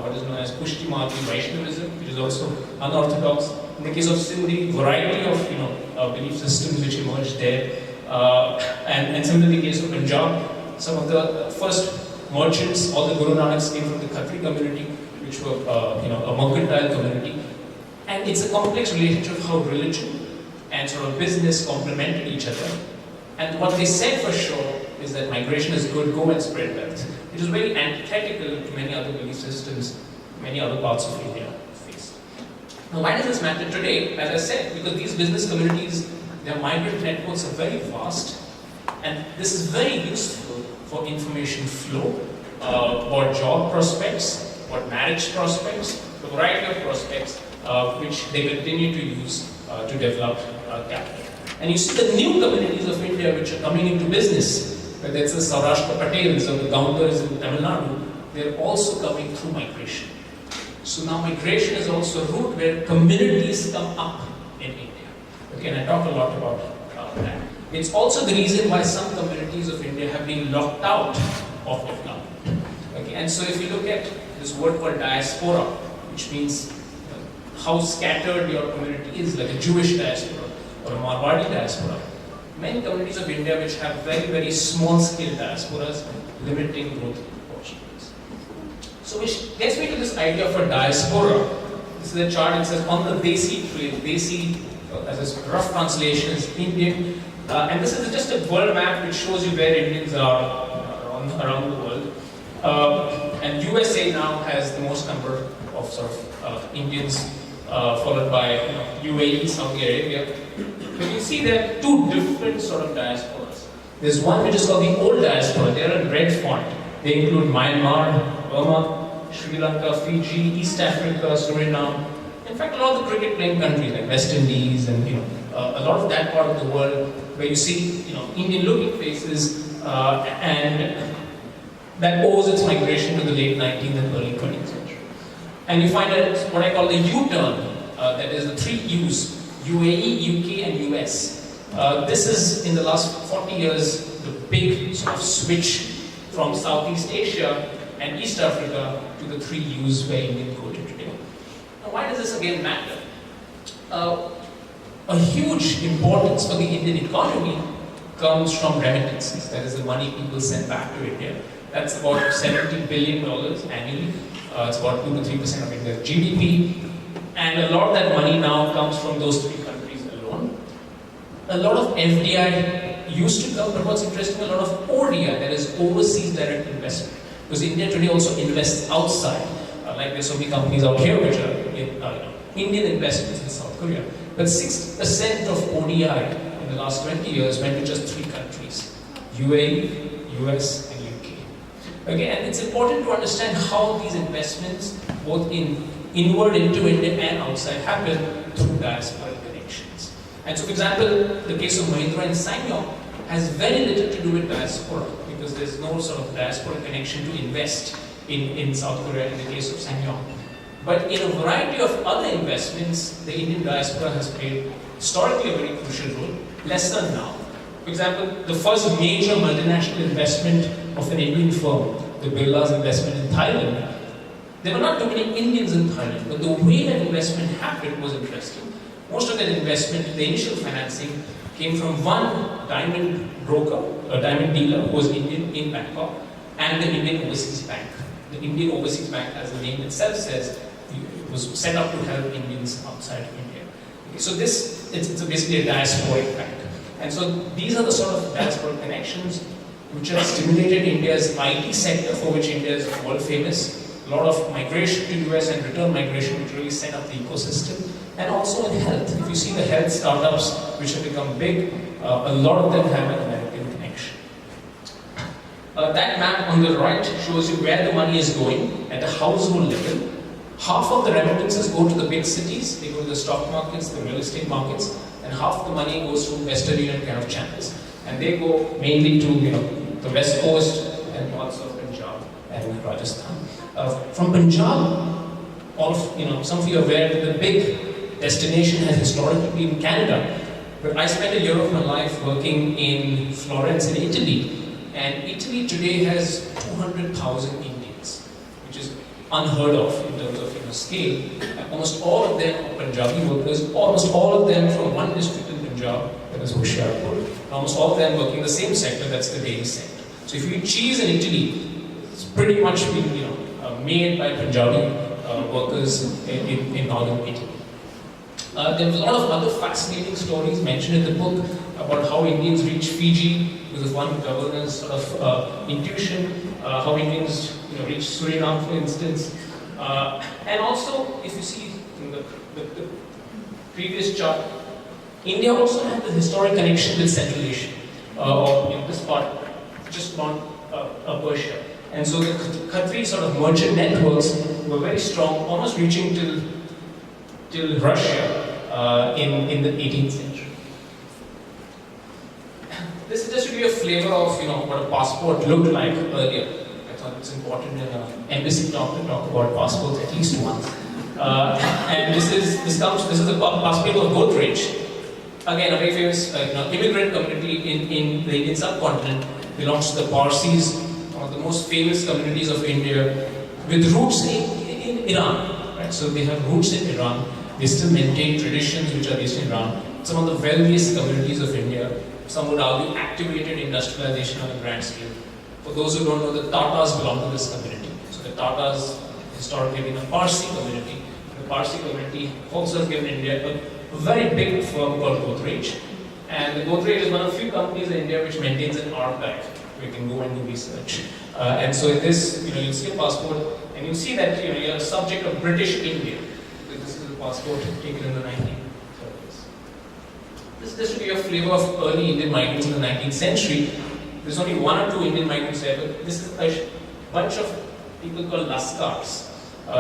what is known as Pushtimati Vaishnavism, which is also unorthodox. In the case of Sindhi, variety of belief systems which emerged there. And similarly, in the case of Punjab, some of the first merchants, all the Guru Nanaks came from the Khatri community, which were a mercantile community. And it's a complex relationship of how religion and sort of business complemented each other. And what they said for sure is that migration is good, go and spread wealth. It is very antithetical to many other belief systems, many other parts of India face. Now, why does this matter today? As I said, because these business communities, their migrant networks are very vast, and this is very useful for information flow, for job prospects, for marriage prospects, a variety of prospects which they continue to use to develop capital. And you see the new communities of India which are coming into business, whether it's the Saurashtra Patels or the Gaunters in Tamil Nadu, they're also coming through migration. So now migration is also a route where communities come up in India. Okay, and I talk a lot about that. It's also the reason why some communities of India have been locked out of development. Okay, and so if you look at this word called diaspora, which means how scattered your community is, like a Jewish diaspora or a Marwadi diaspora. Many communities of India which have very, very small scale diasporas, limiting growth opportunities. So which gets me to this idea of a diaspora. This is a chart that says on the Desi trade. Desi, as a rough translation, is Indian. And this is just a world map which shows you where Indians are around the world. And USA now has the most number of sort of Indians, followed by UAE, Saudi Arabia. But you see there are two different sort of diasporas. There's one which is called the old diaspora. They're in red font. They include Myanmar, Burma, Sri Lanka, Fiji, East Africa, Suriname. In fact, a lot of the cricket playing countries like West Indies and a lot of that part of the world where you see Indian looking faces and that owes its migration to the late 19th and early 20th century. And you find that what I call the U-turn, that is the three U's, UAE, UK and US. This is, in the last 40 years, the big sort of switch from Southeast Asia and East Africa to the three U's where Indians go to today. Now, why does this again matter? A huge importance for the Indian economy comes from remittances, that is the money people send back to India. That's about $70 billion annually. It's about 2 to 3% of India's GDP. And a lot of that money now comes from those three countries alone. A lot of FDI used to come, but what's interesting, a lot of ODI, that is overseas direct investment. Because India today also invests outside. Like there's so many companies out here which are Indian investments in South Korea. But 6% of ODI in the last 20 years went to just three countries: UAE, US, and UK. Okay, and it's important to understand how these investments, both inward into India and outside, happen through diasporic connections. And so, for example, the case of Mahindra and Sanyong has very little to do with diaspora because there's no sort of diasporic connection to invest in South Korea in the case of Sanyong. But in a variety of other investments, the Indian diaspora has played historically a very crucial role, lesser now. For example, the first major multinational investment of an Indian firm, the Birla's investment in Thailand, there were not too many Indians in Thailand, but the way that investment happened was interesting. Most of that investment, the initial financing, came from one diamond broker, a diamond dealer who was Indian in Bangkok, and the Indian Overseas Bank. The Indian Overseas Bank, as the name itself says, was set up to help Indians outside India. Okay, so it's basically a diasporic bank. And so these are the sort of diasporic connections which have stimulated India's IT sector, for which India is world famous. A lot of migration to US and return migration which really set up the ecosystem. And also in health. If you see the health startups which have become big, a lot of them have an American connection. That map on the right shows you where the money is going at the household level. Half of the remittances go to the big cities, they go to the stock markets, the real estate markets, and half of the money goes through Western Union kind of channels. And they go mainly to the West Coast and parts of Punjab and Rajasthan. From Punjab, some of you are aware that the big destination has historically been Canada. But I spent a year of my life working in Florence in Italy, and Italy today has 200,000 Indians, which is unheard of in terms of scale. And almost all of them are Punjabi workers, almost all of them from one district in Punjab, that is Hoshiarpur. Almost all of them working in the same sector, that's the dairy sector. So if you eat cheese in Italy, it's pretty much been made by Punjabi workers in northern Italy. There was a lot of other fascinating stories mentioned in the book about how Indians reached Fiji because of one governor's sort of intuition, how Indians reached Suriname, for instance. And also, if you see in the previous chart, India also had the historic connection with Central Asia, or this part, just beyond Persia. And so the Khatri sort of merchant networks were very strong, almost reaching till Russia in the 18th century. This is just to give you a flavor of what a passport looked like earlier. I thought it's important in an embassy talk to talk about passports at least once. And this is the passport of Godrej. Again, a very famous immigrant community in the Indian subcontinent, belongs to the Parsis, one of the most famous communities of India, with roots in Iran. Right? So they have roots in Iran. They still maintain traditions which are based in Iran. Some of the wealthiest communities of India, some would argue activated industrialization on a grand scale. For those who don't know, the Tatars belong to this community. So the Tatars historically have been a Parsi community. The Parsi community also has given India a very big firm called Godrej. And the Godrej is one of the few companies in India which maintains an archive. You can go and do research. And so in this, you'll see a passport, and you'll see that you're a subject of British India. So this is a passport taken in the 1930s. This will be a flavor of early Indian migrants in the 19th century. There's only one or two Indian migrants there, but this is a bunch of people called Laskars.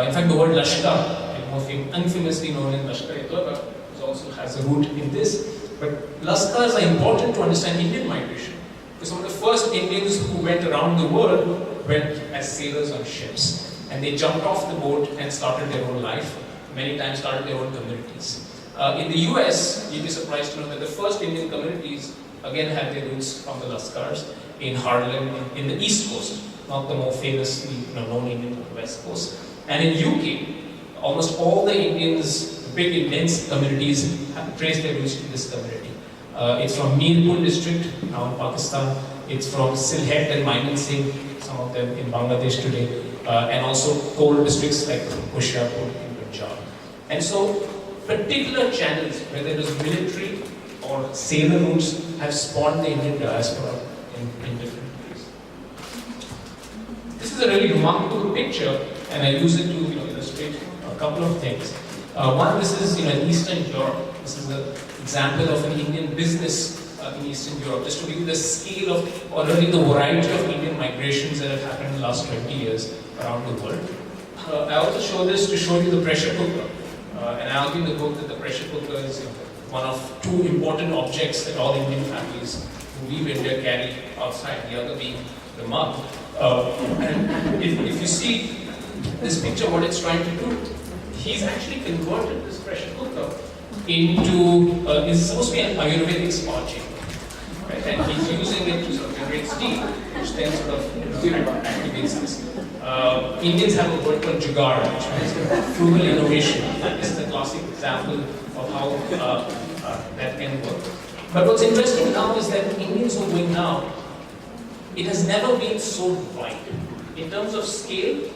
In fact, the word Lashkar, more infamously known in Lashkar-e-Toiba, also has a root in this. But Laskars are important to understand Indian migration. Because some of the first Indians who went around the world went as sailors on ships. And they jumped off the boat and started their own life. Many times started their own communities. In the US, you'd be surprised to know that the first Indian communities again had their roots from the Laskars in Harlem, in the East Coast, not the more famously known Indian on the West Coast. And in UK, almost all the Indians, big immense communities, have traced their roots to this community. It's from Mirpur district, now in Pakistan. It's from Sylhet and Mymensingh, some of them in Bangladesh today, and also coal districts like Hoshiarpur in Punjab. And so, particular channels, whether it is military or sailor routes, have spawned the Indian diaspora in different ways. This is a really remarkable picture, and I use it to illustrate a couple of things. One, this is in Eastern Europe. This is an example of an Indian business in Eastern Europe, just to give you the scale of, or really the variety of Indian migrations that have happened in the last 20 years around the world. I also show this to show you the pressure cooker. And I argue in the book that the pressure cooker is one of two important objects that all Indian families who leave India carry outside, the other being the mug. And if you see this picture, what it's trying to do, he's actually converted this pressure cooker into, it's supposed to be an Ayurvedic spa chamber. Right? And he's using it to sort of generate steam, which then sort of activates this. Indians have a word called jugaad, which means frugal innovation. This is a classic example of how that can work. But what's interesting now is that Indians who are going now, it has never been so wide. In terms of scale,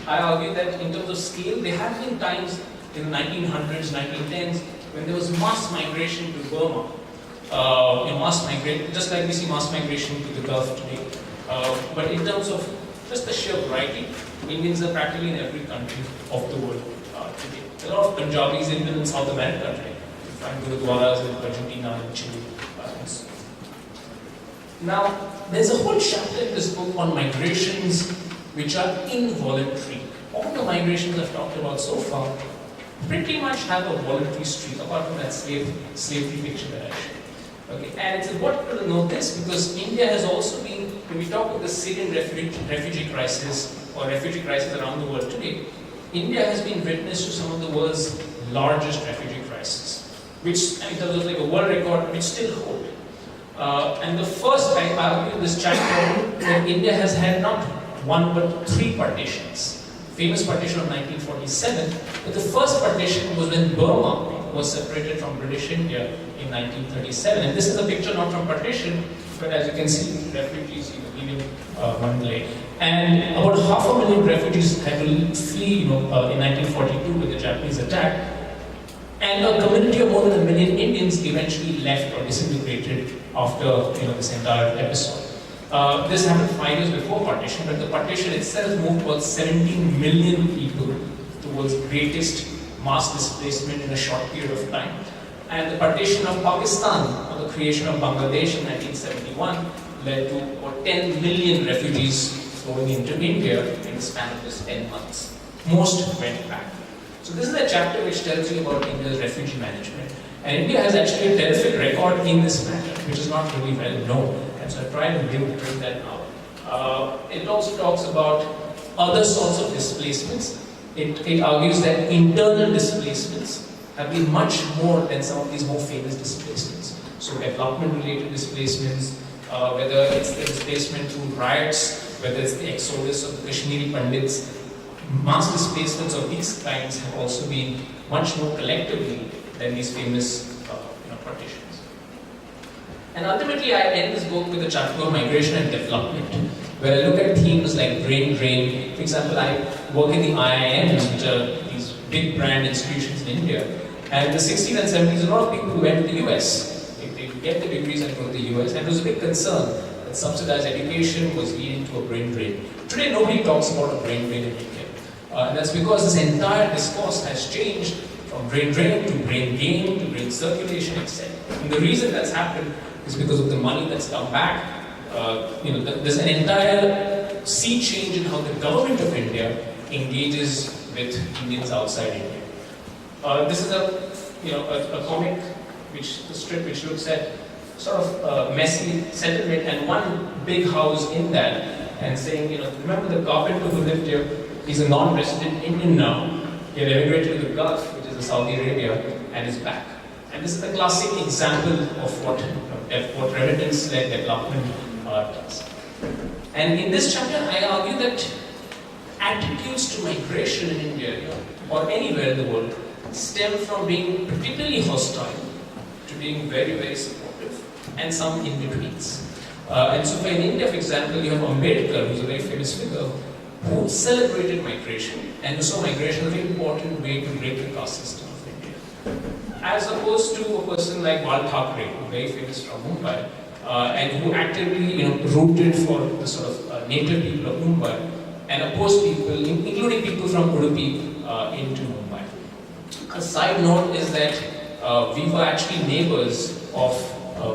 I argue that in terms of scale, there have been times in the 1900s, 1910s, when there was mass migration to Burma. Mass migration, just like we see mass migration to the Gulf today. But in terms of just the sheer variety, Indians are practically in every country of the world today. There are a lot of Punjabis even in South America today. You find gurudwaras in Argentina and Chile. Now, there's a whole chapter in this book on migrations which are involuntary. All the migrations I've talked about so far pretty much have a voluntary streak, apart from that slavery picture that I showed. Okay, and it's important to note this because India has also been, when we talk about the Syrian refugee crisis or refugee crisis around the world today, India has been witness to some of the world's largest refugee crises, which in terms of like a world record, which still hold. And the first time I argue in this chapter that India has had not one but three partitions. Famous partition of 1947, but the first partition was when Burma was separated from British India in 1937. And this is a picture not from partition, but as you can see, refugees leaving Mandalay. And about 500,000 refugees had to flee in 1942 with the Japanese attack. And a community of more than 1 million Indians eventually left or disintegrated after this entire episode. This happened 5 years before partition, but the partition itself moved about 17 million people towards greatest mass displacement in a short period of time. And the partition of Pakistan, or the creation of Bangladesh in 1971, led to about 10 million refugees flowing into India in the span of just 10 months. Most went back. So this is a chapter which tells you about India's refugee management. And India has actually a terrific record in this matter, which is not really well known. And so I try to bring that out. It also talks about other sorts of displacements. It argues that internal displacements have been much more than some of these more famous displacements. So development-related displacements, whether it's the displacement through riots, whether it's the exodus of the Kashmiri Pandits, mass displacements of these kinds have also been much more collectively than these famous partitions. And ultimately, I end this book with a chapter on migration and development, where I look at themes like brain drain. For example, I work in the IIMs, which are these big brand institutions in India. And in the 60s and 70s, a lot of people who went to the US, they get the degrees and go to the US, and there was a big concern that subsidized education was leading to a brain drain. Today, nobody talks about a brain drain in India. And that's because this entire discourse has changed from brain drain to brain gain to brain circulation, etc. And the reason that's happened is because of the money that's come back. There's an entire sea change in how the government of India engages with Indians outside India. This is a comic, a strip which looks at sort of messy settlement and one big house in that, and saying, remember the carpenter who lived here? He's a non-resident Indian now. He had emigrated to the Gulf, which is Saudi Arabia, and is back. And this is a classic example of what remittance-led development does. And in this chapter, I argue that attitudes to migration in India, or anywhere in the world, stem from being particularly hostile to being very, very supportive, and some in-betweens. And so in India, for example, you have Ambedkar, who's a very famous figure, who celebrated migration, and who saw migration as a very important way to break the caste system of India. As opposed to a person like Bal Thackeray, who's very famous from Mumbai, and who actively rooted for the sort of native people of Mumbai, and opposed people, including people from Udupi, into Mumbai. A side note is that we were actually neighbors of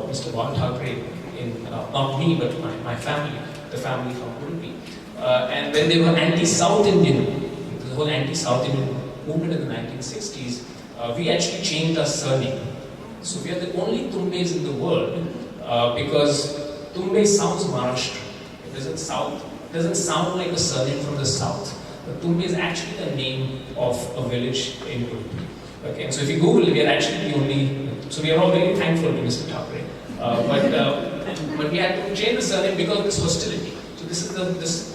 Mr. Bal Thackeray, not me, but my family, the family from Udupi. And when they were anti-South Indian, the whole anti-South Indian movement in the 1960s, we actually changed our surname. So we are the only Tumbes in the world because Tumbe sounds Maharashtrian. It doesn't sound like a surname from the south. But Tumbe is actually the name of a village in Udupi. Okay, so if you Google, we are actually the only. So we are all very thankful to Mr. Thackeray. But we had to change the surname because of this hostility. So this is this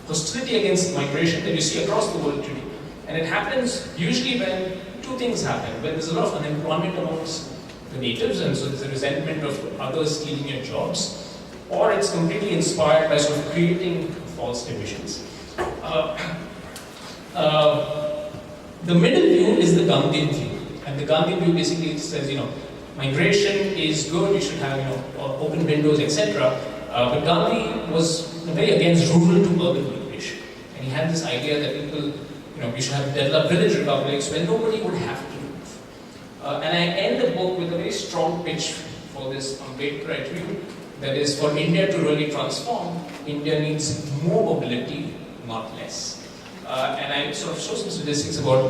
hostility against migration that you see across the world today. And it happens usually when two things happen. When there's a lot of unemployment amongst the natives, and so there's a resentment of others stealing your jobs, or it's completely inspired by sort of creating false divisions. The middle view is the Gandhian view. And the Gandhian view basically says, migration is good, you should have, open windows, etc. But Gandhi was very against rural to urban migration. And he had this idea that people, we should have developed village republics where nobody would have to move. And I end the book with a very strong pitch for this Ambedkar view. That is, for India to really transform, India needs more mobility, not less. And I sort of show some statistics about,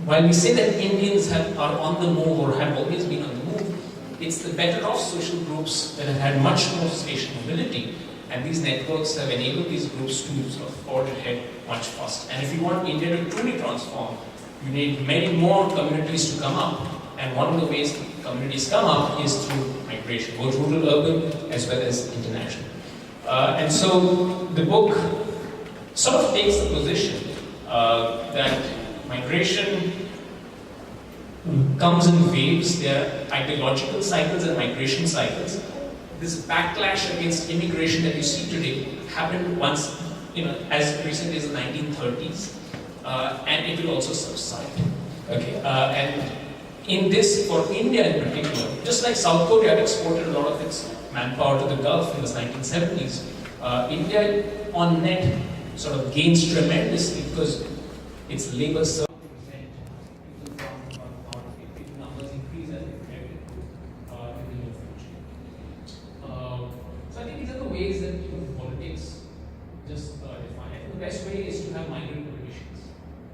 while we say that Indians are on the move or have always been on the move, it's the better off social groups that have had much more spatial mobility, and these networks have enabled these groups to sort of forge ahead much faster. And if you want India to truly transform, you need many more communities to come up, and one of the ways communities come up is through migration, both rural, urban, as well as international. And so the book sort of takes the position that migration comes in waves. There are ideological cycles and migration cycles. This backlash against immigration that you see today happened once, as recently as the 1930s, and it will also subside. Okay, and in this, for India in particular, just like South Korea had exported a lot of its manpower to the Gulf in the 1970s, India on net sort of gains tremendously because its labor service numbers increase as expected in the near future. So I think these are the ways that politics just define. I think the best way is to have migrant politicians.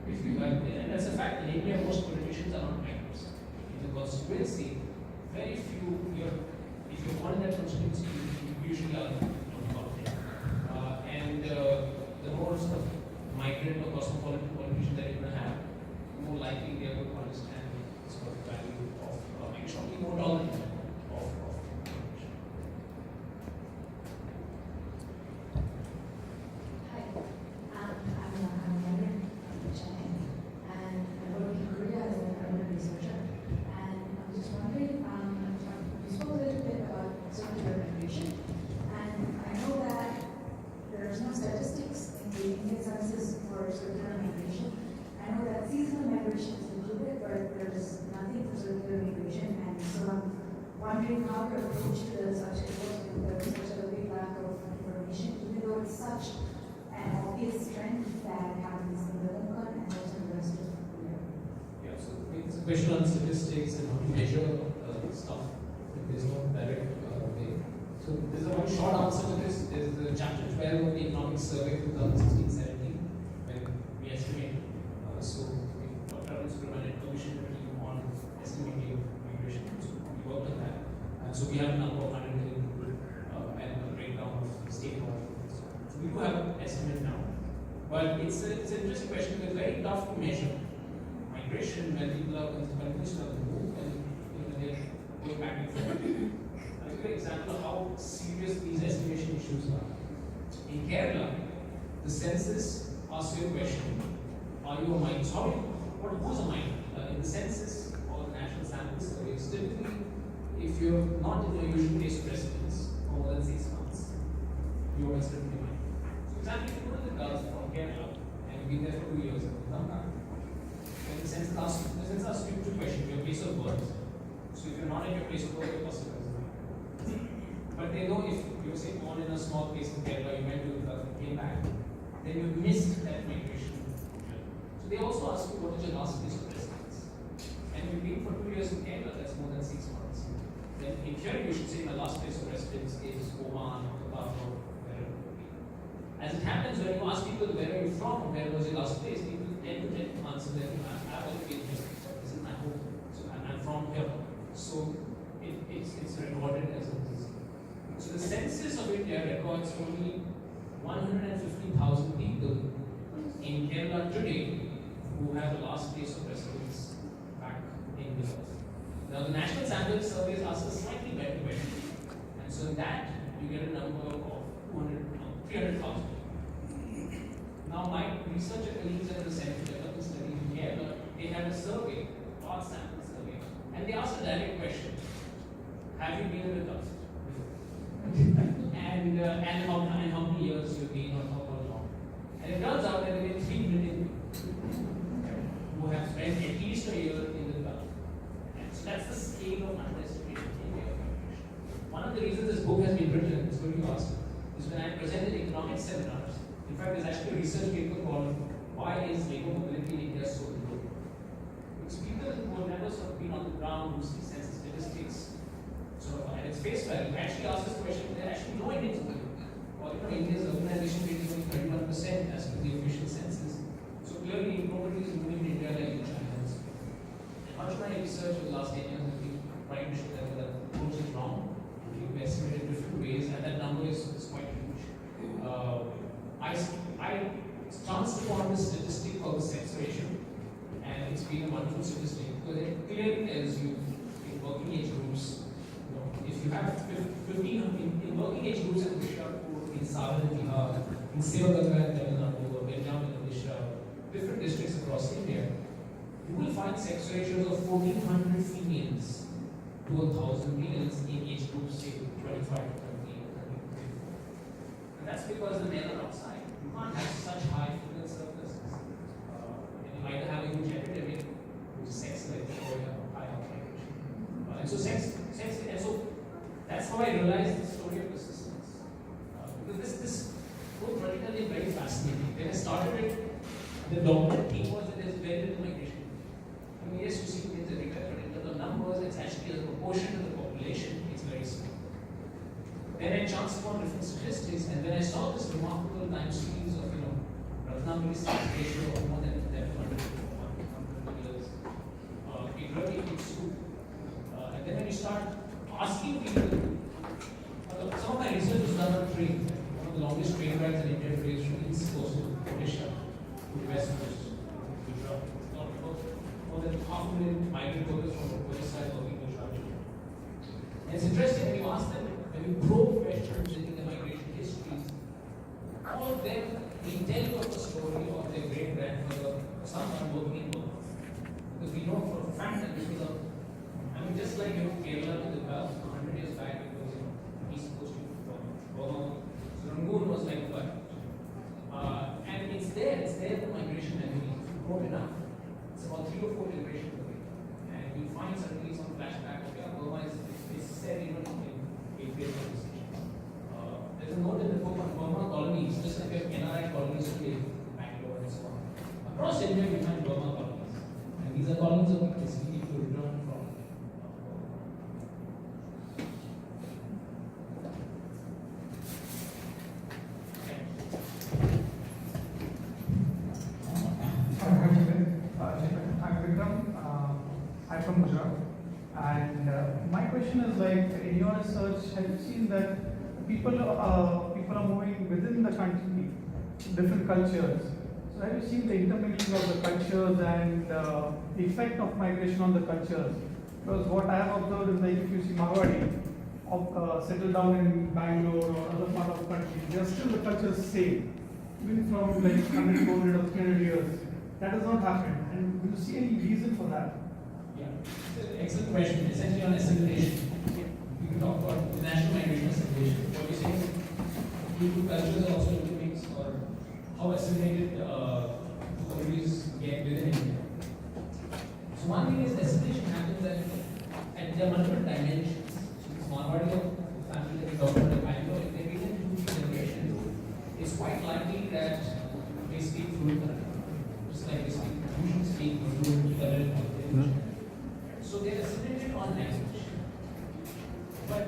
If you have, and that's a fact, in India most politicians are not migrants. In the constituency, very few, if you're born in that constituency, you usually are politics. And the more sort of migrant or cosmopolitan politicians that you're going to have, the more likely they are going to understand sort of value of migration, be more tolerant of migration. Hi, I'm Helen Chennai, and I work in Korea as an urban researcher. And I'm just wondering, you spoke a little bit about circular migration, and I know that there's no statistics in the Indian census for circular migration. I know that seasonal migration is included, but there's nothing for circular migration, and so I'm wondering how your approach to the subject was because there's such a big lack of information, even though it's such an obvious trend that happens in the Konkan and also in the rest of India. Yeah, so it's a question on statistics and how to measure stuff. There's no direct way. So there's a one short answer to this. There's the chapter 12 of the Economic Survey 2016-17 when we estimate. So Dr. Arun Subramanian commissioned a team on estimating migration. So we worked on that. And so we have a number of 100 million people and a breakdown of state governments. So we do have an estimate now. But it's an interesting question because it's very tough to measure migration when people are confused about the move and they're going back and forth. I'll give you an example of how serious these estimation issues are. In Kerala, the census asks you a question: are you a migrant? Who's a migrant? In the census or the national sample surveys, typically, if you're not in your usual place of residence for more than 6 months, you're considered to be a migrant. So, example, if you go to the Gulf from Kerala and you've been there for 2 years and you come back, then the census asks you two questions: your place of birth. So, if you're not at your place of birth, you're considered as a migrant. But they know if you're say born in a small place in Kerala, you went to the Gulf and came back, then you missed that migration. So they also ask you what is your last place of residence. And if you've been for 2 years in Kerala, that's more than 6 months. Then in theory, you should say my last place of residence is Oman or Qatar or wherever it would be. As it happens, when you ask people where are you from, where was your last place, people tend to answer that I've always been here. This is my home. So I'm from here. So it's recorded as a disease. So the census of India records only 150,000 people in Kerala today who have the last place of residence back in the Gulf. Now the national sample surveys ask a slightly better question, and so in that you get a number of 300,000. Now my researcher colleagues at the Center for Development Studies in Kerala, they had a survey, large sample survey, and they asked a direct question: have you been in the Gulf? and how many years you've been or how long? And it turns out that there are 3 million who have spent at least a year in the Gulf. And so that's the scale of underestimation in India of migration. One of the reasons this book has been written, is going to ask, is when I presented economic seminars. In fact, there's actually a research paper called "Why is Labor Mobility in India so low?" Because people who have never sort of been on the ground, who see census statistics, sort of at its face value, actually ask this question. There are actually no Indians in the group. Or India's urbanization rate is only 31% as per the official census. So clearly, nobody is moving to India like in China. And much of my research over the last 10 years has been trying to show that the approach is wrong. We estimate in different ways, and that number is quite huge. I chanced upon this statistic called the sex ratio, and it's been a wonderful statistic because it clearly tells you in working age groups. If you have 15 in working age groups in Bishapur, in Saran and Bihar, in Sivaganga and Tamil Nadu, or Benjam and Odisha, different districts across India, you will find sex ratios of 1,400 females to 1,000 males in age groups, say 25 to 30. And that's because the men are outside. You can't have such high female surpluses. And you either have a huge epidemic, which is sex-led, or you have a high output. and so that's how I realized the story of persistence. Because this whole vertical is very fascinating. When I started it, the dominant theme was that there's very little migration. I mean, yes, you see things everywhere, but in terms of numbers, it's actually as a proportion to the population, it's very small. Then I chanced upon different statistics, and when I saw this remarkable time series of, Ratnamani's ratio of more than 100 years, it really hits you. And then when you start asking people, some of my research was done on train. One of the longest train rides in India today is from East Coast to Odisha to the West Coast, Gujarat. More than 500,000 migrant workers from Odisha working in Gujarat. And it's interesting when you ask them, when you probe questions in the migration histories, all of them will tell you of a story of their great grandfather or someone working in Burma. Because we know for a fact that this was just like Kerala to the Gulf 100 years back, it was East Coast to Burma. So Rangoon was like what? And it's there the migration memory. If you probe enough, it's about 3 or 4 generations away. And you find suddenly some flashback of Burma is said even in April conversation. There's a note in the book on Burma colonies, just like we have NRI colonies today, Bangalore and so on. Across India, we find Burma colonies. And these are colonies of basically people returned from. I'm from Gujarat, and my question is like, in your research, have you seen that people are moving within the country, different cultures? So have you seen the intermingling of the cultures and the effect of migration on the cultures? Because what I have observed is like, if you see Marwadi settle down in Bangalore or other part of the country, they're still the cultures same, even from like 100, 200 or 300 years. That has not happened. And do you see any reason for that? Yeah, it's an excellent question. Essentially on assimilation. We can talk about international migration assimilation. What you're saying is people cultures are also intermixed, or how assimilated communities get within India. So one thing is assimilation happens at there are multiple dimensions. So this Marwadi of family that we talked about in Bangalore, if they begin 2-3 generations, it's quite likely that they speak fluent Kannada. Just like they usually speak fluent Kannada. So they are assimilated on language. But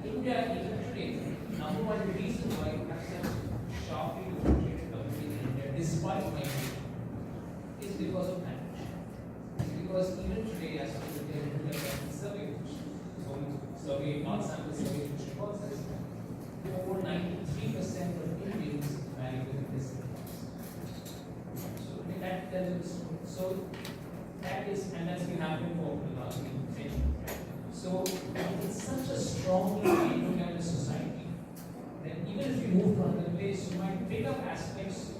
India, even today, number one reason why you have such sharply differentiated communities in India, despite migration, is because of language. Because even today, as per the India survey, survey, not sample survey, which reports this, over 93% of Indians marry within this class. So that tells us. So that is, and that's been happening for the last century. So it's such a strongly Indo-Gangetic society that even if you move to another place, you might pick up aspects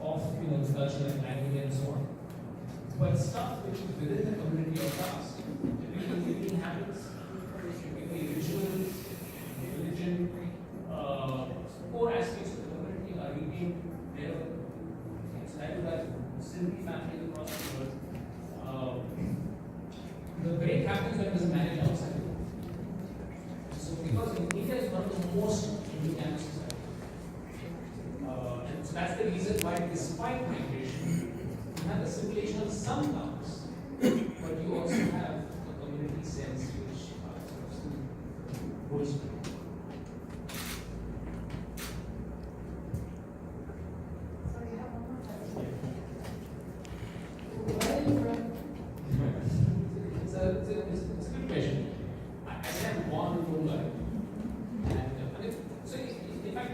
of the culture and language and so on. But stuff which is within the community or class, typically eating habits, typically rituals, religion, core aspects of the community are retained there. So that would have simply families across the world. The break happens when there's a marriage outside. So because India is one of the most Indo-Gangetic societies. And so that's the reason why despite migration, you have assimilation of some towns, but you also have a community sense which sort of still holds true. Sorry, I have one more question. Where are you from? It's a good question. I said I'm born in Mumbai. And so in fact,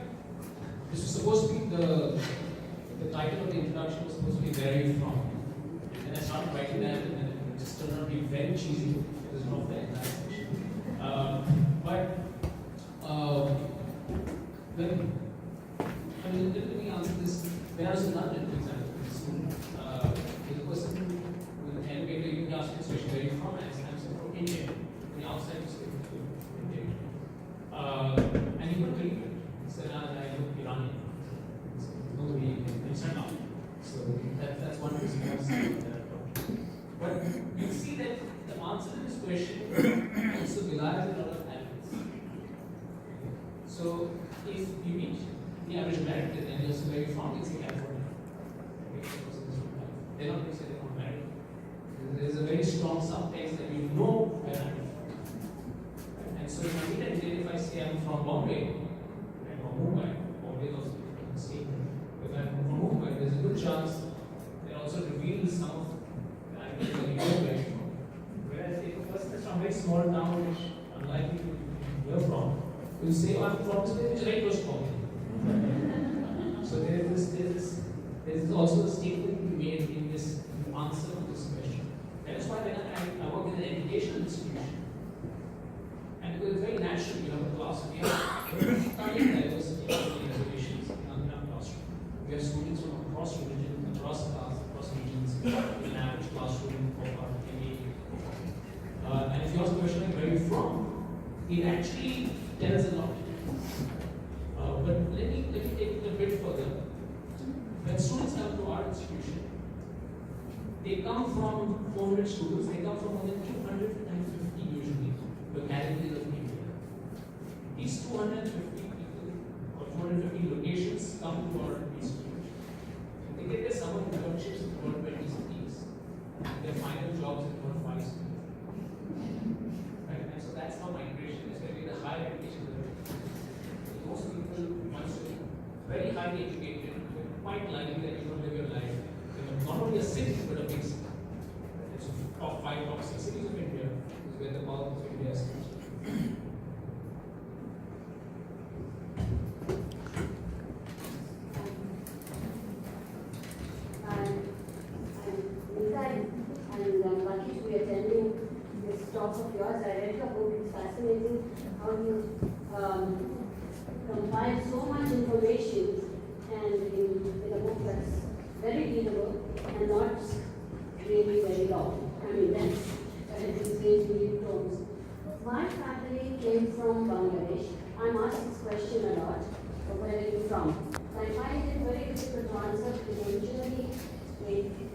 this was supposed to be the title of the introduction was supposed to be Where Are You From? And I started writing that and then it just turned out to be very cheesy. It was not very nice. Let me answer this. When I was in London, for example, there's a person with an elevator, you can ask this question, where are you from? And I said, I'm from India. On the outside, you say, India. And he couldn't believe it. He said, I look Iranian. So nobody can stand up. So that's one reason why I said that. But you see that the answer to this question also relies on a lot of elements. So if you meet the average American and you're very fond of California, they're not going to say they're not married. There's a very strong subtext that you know where I'm from. And so if I meet an Indian, if I say I'm from Bombay or Mumbai, Bombay is also the same. If I'm from Mumbai, there's a good chance it also reveals some of the ideas that you know where I'm from. Whereas if a person is from a very small town, which unlikely to hear from, will say, oh, I'm from this place which is very close to Bombay. So there's also a statement to be made in this answer to this question. That is why when I work in an educational institution, and it was very natural, you have a class, we have stunning diversity of reservations in our classroom. We have students from across religions, across class, across regions, in an average classroom of our MA. And if you ask the question like where are you from, it actually tells a lot. But let me take it a bit further. When students come to our institution, they come from 400 students, they come from more than 250 usually, localities of India. These 250 people or 250 locations come to our institution. They get their summer internships in about 20 cities, their final jobs in about 5 cities. Right? And so that's how migration is very the higher education level. Most people once very highly educated, quite likely that you don't live your life in not only a city but a big city. It's top 5, top 6 cities of India is where the bulk of India is. I'm lucky to be attending this talk of yours. I read your book, it's fascinating how you compile so much information and in a book that's very readable and not really very long. I mean, dense. And it is going to read tomes. My family came from Bangladesh. I'm asked this question a lot. Where are you from? I find it very difficult to answer because originally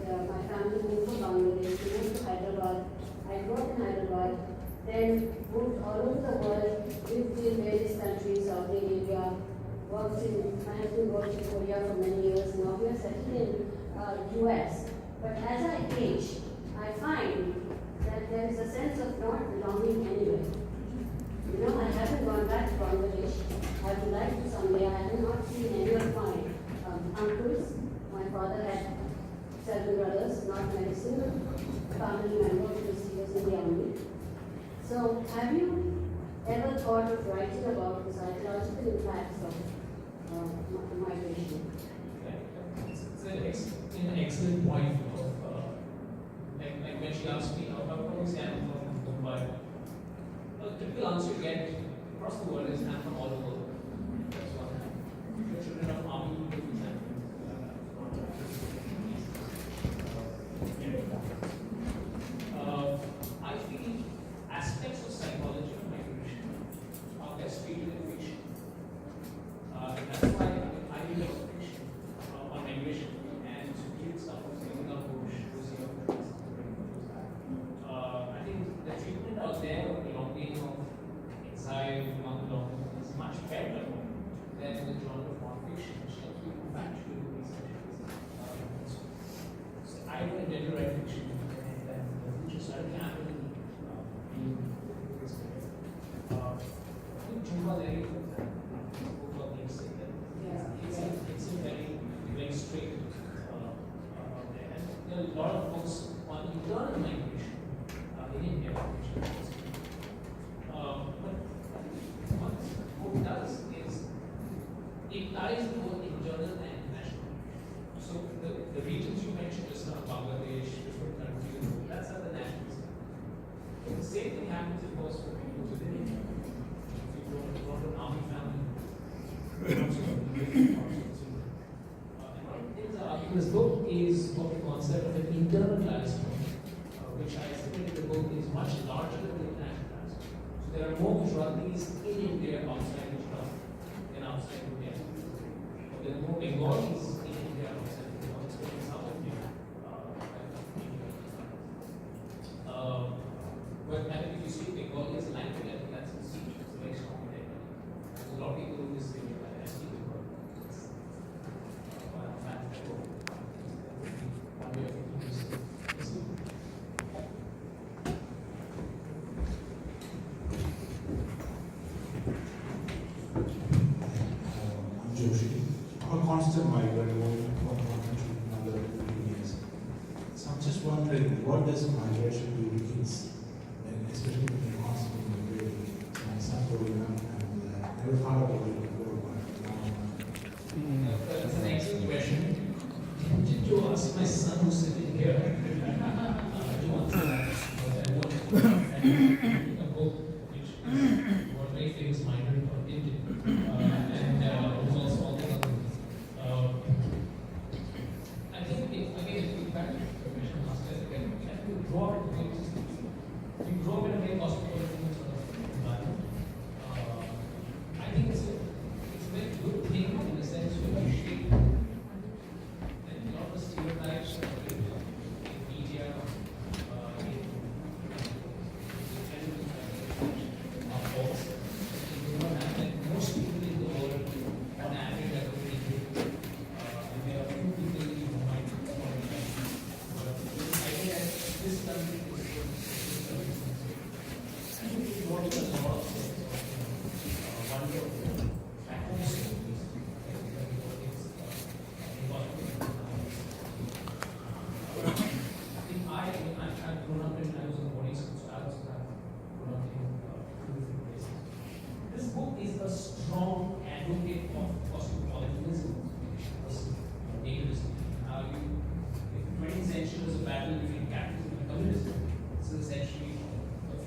my family moved from Bangladesh. We moved to Hyderabad. I grew up in Hyderabad. Then moved all over the world, lived in various countries, Saudi Arabia, my husband worked in Korea for many years. Now we are settled in US. But as I age, I find that there is a sense of not belonging anywhere. You know, I haven't gone back to Bangladesh. I would like to someday. I have not seen any of my uncles. My father had 7 brothers, not medicine, family member because he was in the army. So, have you ever thought of writing about the psychological impacts of migration? It's an excellent point of, like when she asked me, how come you say I'm from Mumbai? The typical answer you get across the world is I'm from all over. That's one. You're children of army, for example. I feel aspects of psychology of migration are best treated in fiction. That's why I read a fiction on migration and read stuff of Singapore, I think the treatment out there of belonging, of exile, non-belonging is much better than the genre of non-fiction, which helps you factual research. So I would never write fiction and the future started happening. I think Chumba Larry, for example, it's a very straight out there. And there are a lot of books on internal migration in India. But what book does is it ties both internal and national. So the regions you mentioned just now, Bangladesh, different countries, that's at the national scale. The same thing happens, of course, for people within India. If you go to an army family, this book is what we concept of an internal diaspora, which I estimated the book is much larger than the international diaspora. So there are more Gujaratis in India outside Gujarat than outside India. There are more Bengalis in India outside India, in South India. Joshi. I'm a constant migrant moving from one country to another every 15 years. So I'm just wondering, what does migration do to kids? And especially when they're constantly migrating. My son growing up and never thought about it before, but now. That's an excellent question. Did you ask my son who's sitting here? He wants to ask, but I want to a book which is one very famous migrant called Indian. And it was also all the other things. I think, if we back to the question asked, we have to grow up in a very system. We grow up in a very cosmopolitan sort of environment. I think it's a very good thing in the sense where we shape and a lot of the stereotypes in media, in television, are false. You know, that most people in the world, on average, are very good. And there are few people who might qualify. But the idea that this country is good, I think it works a lot of things. Wonderful background stories. I've grown up in, I was in boarding school, so I was grown up in two different places. This book is a strong advocate of cosmopolitanism, nativism. How you, if the 20th century was a battle between capitalism and communism, this is essentially the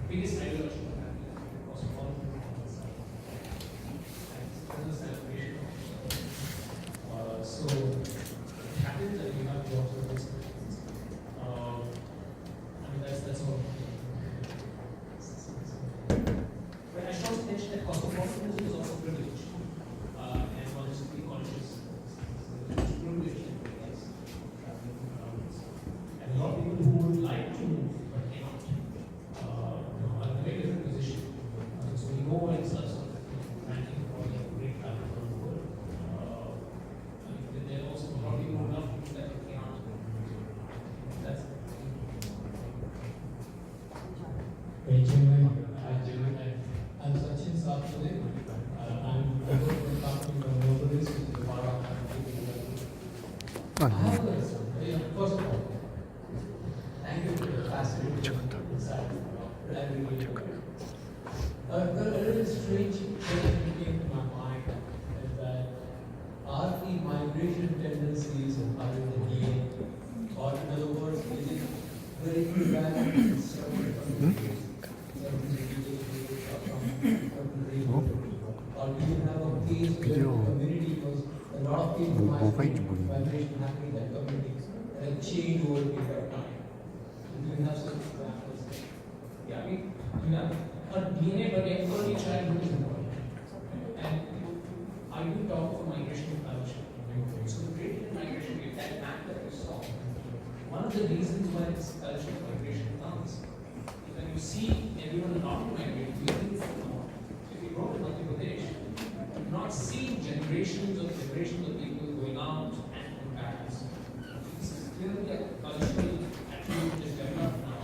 biggest ideology of capitalism, cosmopolitanism on the side. And it's a celebration of so it happens that you have to observe this. I mean, that's all. But I should also mention that cosmopolitanism is also privilege. And one has to be conscious. It's privilege in yes, traveling around. And a lot of people who would like to move but cannot are in a very different position. So we go and sort of ranking for the great travel around the world. There are also a lot of people who love to that cannot. That's Hey, Chinmay. Hi, Chinmay. I'm Sachin Sapade. I'm a from company from Nobolis, which is a part of I have a question. First of all, thank you for the fascinating insight that I really enjoyed. A little strange question came to my mind is that are the migration tendencies are in the DNA? Or in other words, is it very bad in certain communities? Or do you have a case where the community was a lot of people migration happening in that community and a change over a period of time? Do you have such examples? Yeah, we have a DNA, but early childhood is important. And I do talk for migration culture. So the Great Indian Migration Wave, that map that you saw, one of the reasons why this culture of migration comes is when you see everyone not migrating, you think it's normal. If you go to Madhya Pradesh, you've not seen generations of people going out and coming back. This is clearly a cultural attribute that is developed now.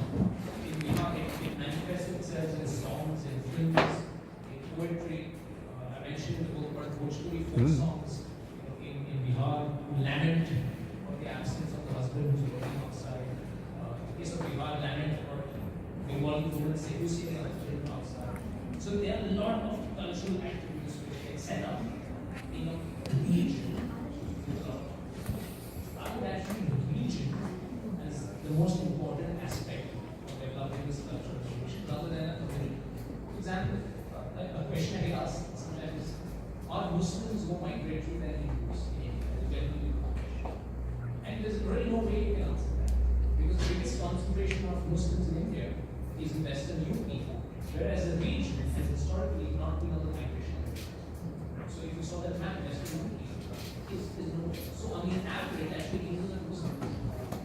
In Bihar, it manifests itself in songs, in films, in poetry. I mentioned in the book about Bhojpuri folk songs in Bihar who lament for the absence of the husband who's working outside. In the case of Bihar, lament for Bengali women say, you see the husband outside. So there are a lot of cultural activities which get set up in a region. I would actually region as the most important aspect of developing this cultural tradition rather than a community. For example, a question I get asked sometimes is, are Muslims more migratory than Hindus in India? And there's really no way you can answer that. Because the biggest concentration of Muslims in India is in Western UP, whereas the region has historically not been on the migration. So if you saw that map, Western UP is no. So on the average, actually, Hindus and Muslims,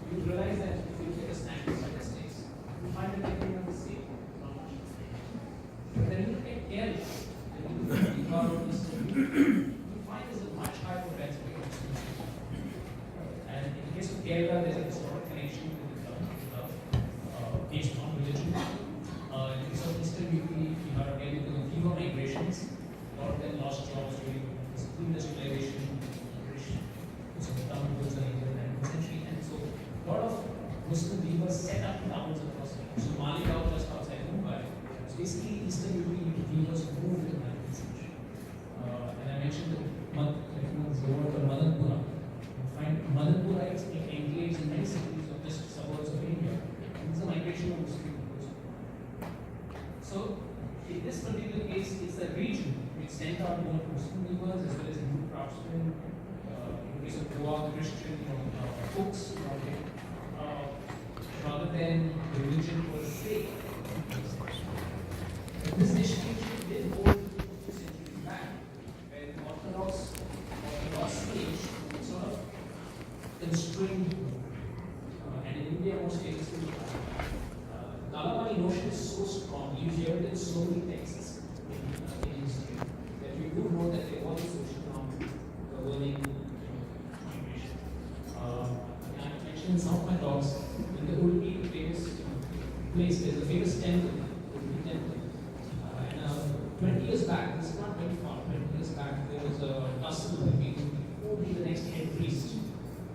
you realize that if you take a snapshot of the states, you find that they are the same. Not much. But when you look at Kerala, when you look at Bihar or Eastern UP, you find there's a much higher propensity of Muslims. And in the case of Kerala, there's a historic connection based on religion. In the case of Eastern UP, we are again because of fewer migrations, lot of them lost jobs during industrialization, which was done towards the 19th century, and so a lot of Muslim people set up towns across the country. So Maligaon, just outside Mumbai, was basically Eastern European weavers moved in the 19th century. And I mentioned the word called Madanpura. You find Madanpurites enclaves in many cities of just suburbs of India. It's a migration of Muslim peoples. So in this particular case, it's a region which sent out more Muslim weavers as well as Hindu craftsmen. In the case of Goa, Christian cooks, rather than religion per se. But this distinction did hold 2 centuries back, where the Orthodox age sort of constrained, and in India most famously, Kalamani notion is so strong. You hear it in so many texts in history that we do know that there was a social norm governing migration. I mentioned some of my talks in the Udupi famous place. There's a famous temple, Udupi temple. 20 years back, this is not very far, 20 years back, there was a tussle between who would be the next head priest.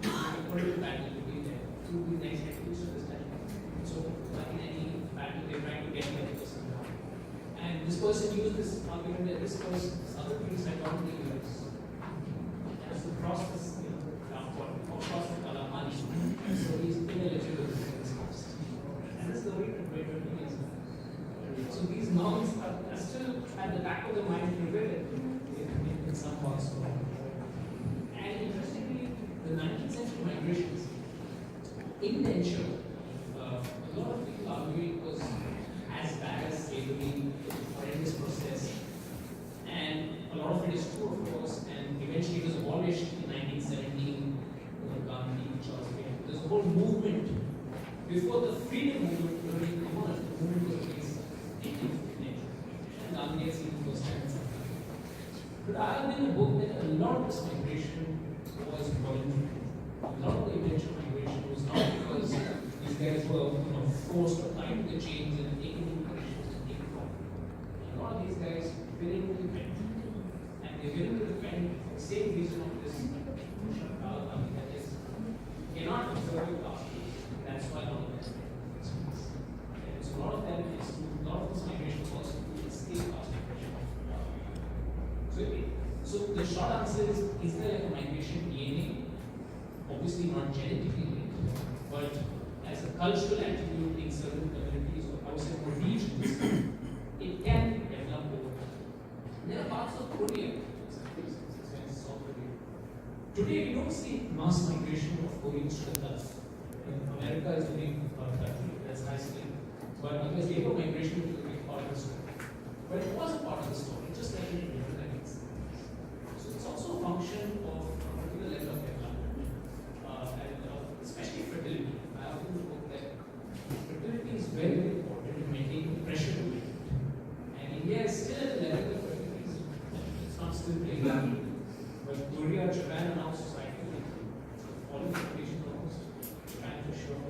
A political battle between them. Who would be the next head priest of this temple? So, like in any battle, they're trying to get the other person down. And this person used this argument that this other priest had gone to the US. Has to cross this, cross the Kalamani. So he's ineligible for this post. And this is the way to break it is. So these norms are still at the back of the mind prevalent in some parts of the world. And interestingly, the 19th century migrations in nature, a lot of people argue it was as bad as slavery, horrendous process, and a lot of it is true, of course, and eventually it was abolished in 1917. Gandhi, Charles Dickens. There's a whole movement before the freedom movement really came on. The movement was against native nature, and Gandhi had seen the first time. But I have been a book that a lot of this migration was voluntary. A lot of the eventual migration was not because these guys were forced to climb the chains and taken into conditions and taken off. A lot of these guys willingly went, and they willingly went for the same reason of this that is cannot observe your past. That's why all of them. So a lot of them is a lot of this migration was also to escape past migration. So the short answer is there like a migration DNA? Obviously not genetically linked, but as a cultural attribute in certain communities or I would say more regions, it can develop over time. There are parts of Korea, today we don't see mass migration of Koreans to the Gulf. America is the big country, that's nicely. But otherwise labor migration is a big part of the story. But it was a part of the story, just like in India. So it's also a function of a particular level of development, and especially fertility. I often report that fertility is very, very important in maintaining pressure to it. And India is still at the level of fertility, it's not still playing out. But Korea, Japan are now society following the tradition almost. Japan for sure.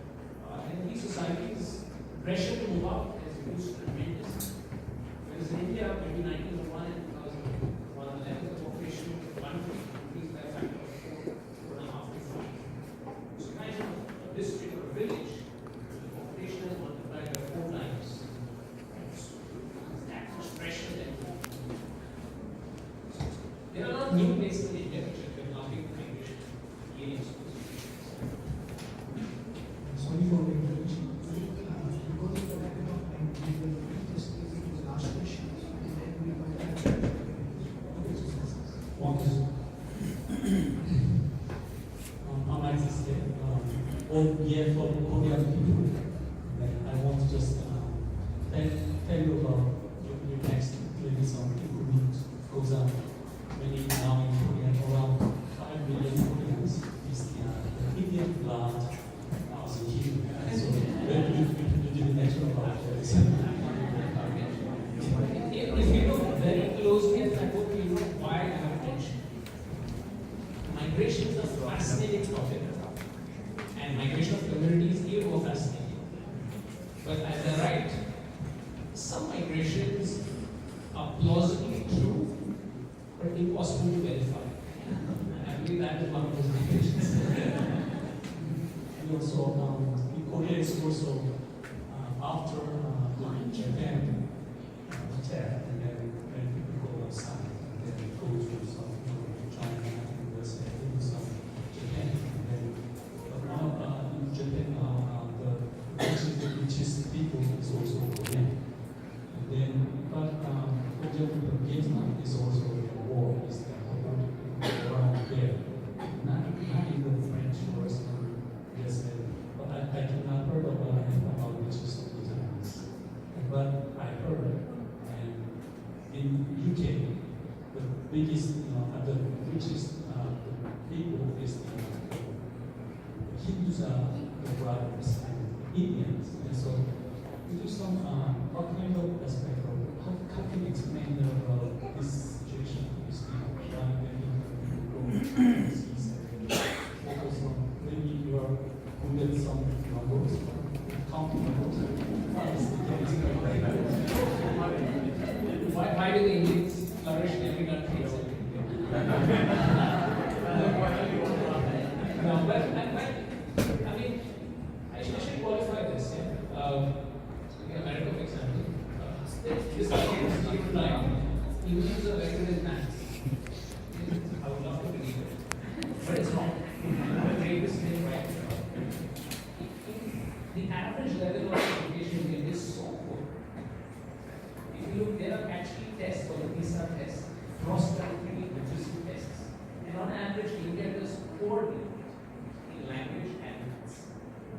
And in these societies, pressure to move out has reduced tremendously. Whereas in India, between 1901 and 2001, the level of population increased by a factor of 4.5 to 5. So imagine a district or a village, the population has multiplied by 4 times. That much pressure that there are a lot of new places in India which are developing migration areas. Sorry for the interruption. Because of the lack of time, we will repeat this to the last question and then we might have I'm ICCK. On behalf of Korean people, I want to just tell you about your next release on improvement goes on. Many now in Korea, around 5 million Koreans is the Indian blood also here. So when you do the next one about this. If you look very closely at that book, you know why I have mentioned. Migration is a fascinating topic, and migration of communities is even more fascinating. But as I write, some migrations are plausibly true, impossible to verify. And I believe that is one of those limitations. And also, in Korea is also after the Japan attack, and then when people go outside, and then they go to some China, USA, some Japan, and then now in Japan, the richest people is also Korean. And then, but for example, Vietnam is also a war, is the around there. Not even French or some USA, but I cannot heard about which is Vietnamese. But I heard, and in UK, the biggest, the richest people is the Hindus are the brothers and Indians. And so, we do some what kind of aspect of how can you explain this situation? Is why many people go overseas and focus on maybe you are good at some numbers, counting numbers. What is the case? Why do the Indians flourish in every country except India? No, but I mean, I should qualify this. In America, for example, this Indians are very good at maths. I would love to believe it, but it's wrong. The greatest thing right now. The average level of education in India is so poor. If you look, there are actually tests for the PISA tests, cross-country literacy tests, and on average, India does poorly in language and maths.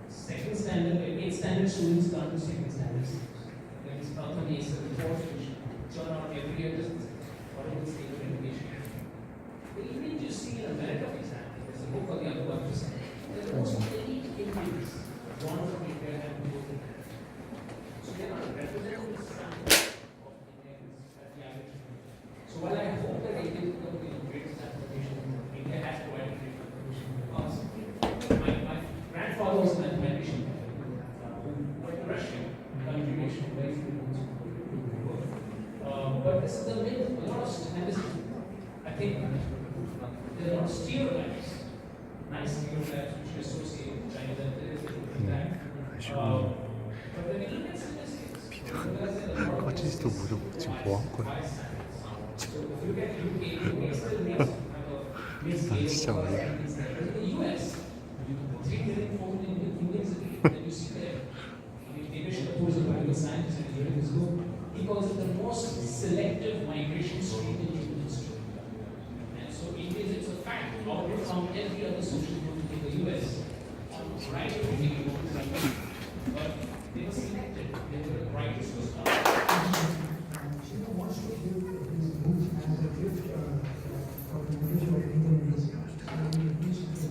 Second standard, 8th standard students come to second standard students. There is Pratham is the fourth which turn out every year just whatever the state of education. The Indians you see in America, for example, there's a book called the Upper Percent. There are also elite Indians born from India and moved to India. So they are not representative sample of Indians at the average level. So while I hope that India will become the greatest application, India has provided great contribution in the past. My grandfather was a mathematician who went to Russia, contribution very few books. But this is the myth, a lot of statistics. I think there are a lot of stereotypes, nice stereotypes which we associate with China that there is that. But when you look at statistics, 거짓도 물어보지 뭐 한 거야? so if you look at UK, UK still makes 난 진짜 몰라. in the US, 3 million, 4 million Indians that you see there. I mean, maybe should oppose a very good scientist and during his book, he calls it the most selective migration stream in human history. And so India is a fact, outperformed every other social group in the US. Right from the but they were selected, they were the brightest to start. China wants to give his book as a gift for the individual Indians. So we appreciate this.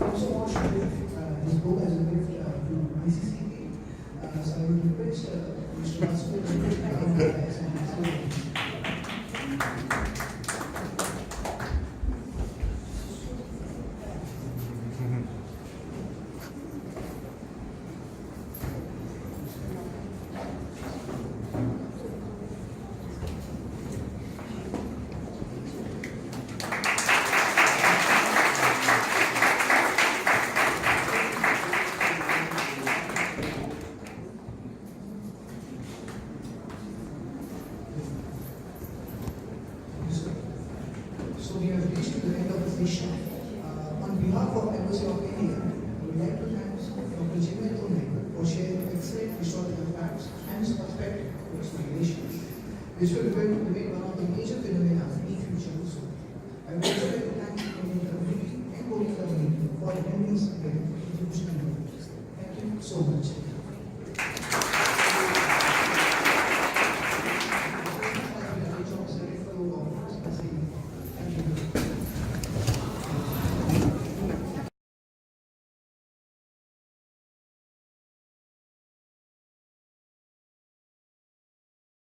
Also wants to give his book as a gift to ICCK. So I would request Mr. Masud to take as an experience. So we have reached the end of the session. On behalf of Embassy of India, we would like to thank Dr. Chinmay Tumbe for sharing excellent historical facts and his perspective towards migration, which will remain one of the major phenomena in future also. I would also like to thank the Indian community and Korean community for attending this event. Thank you so much.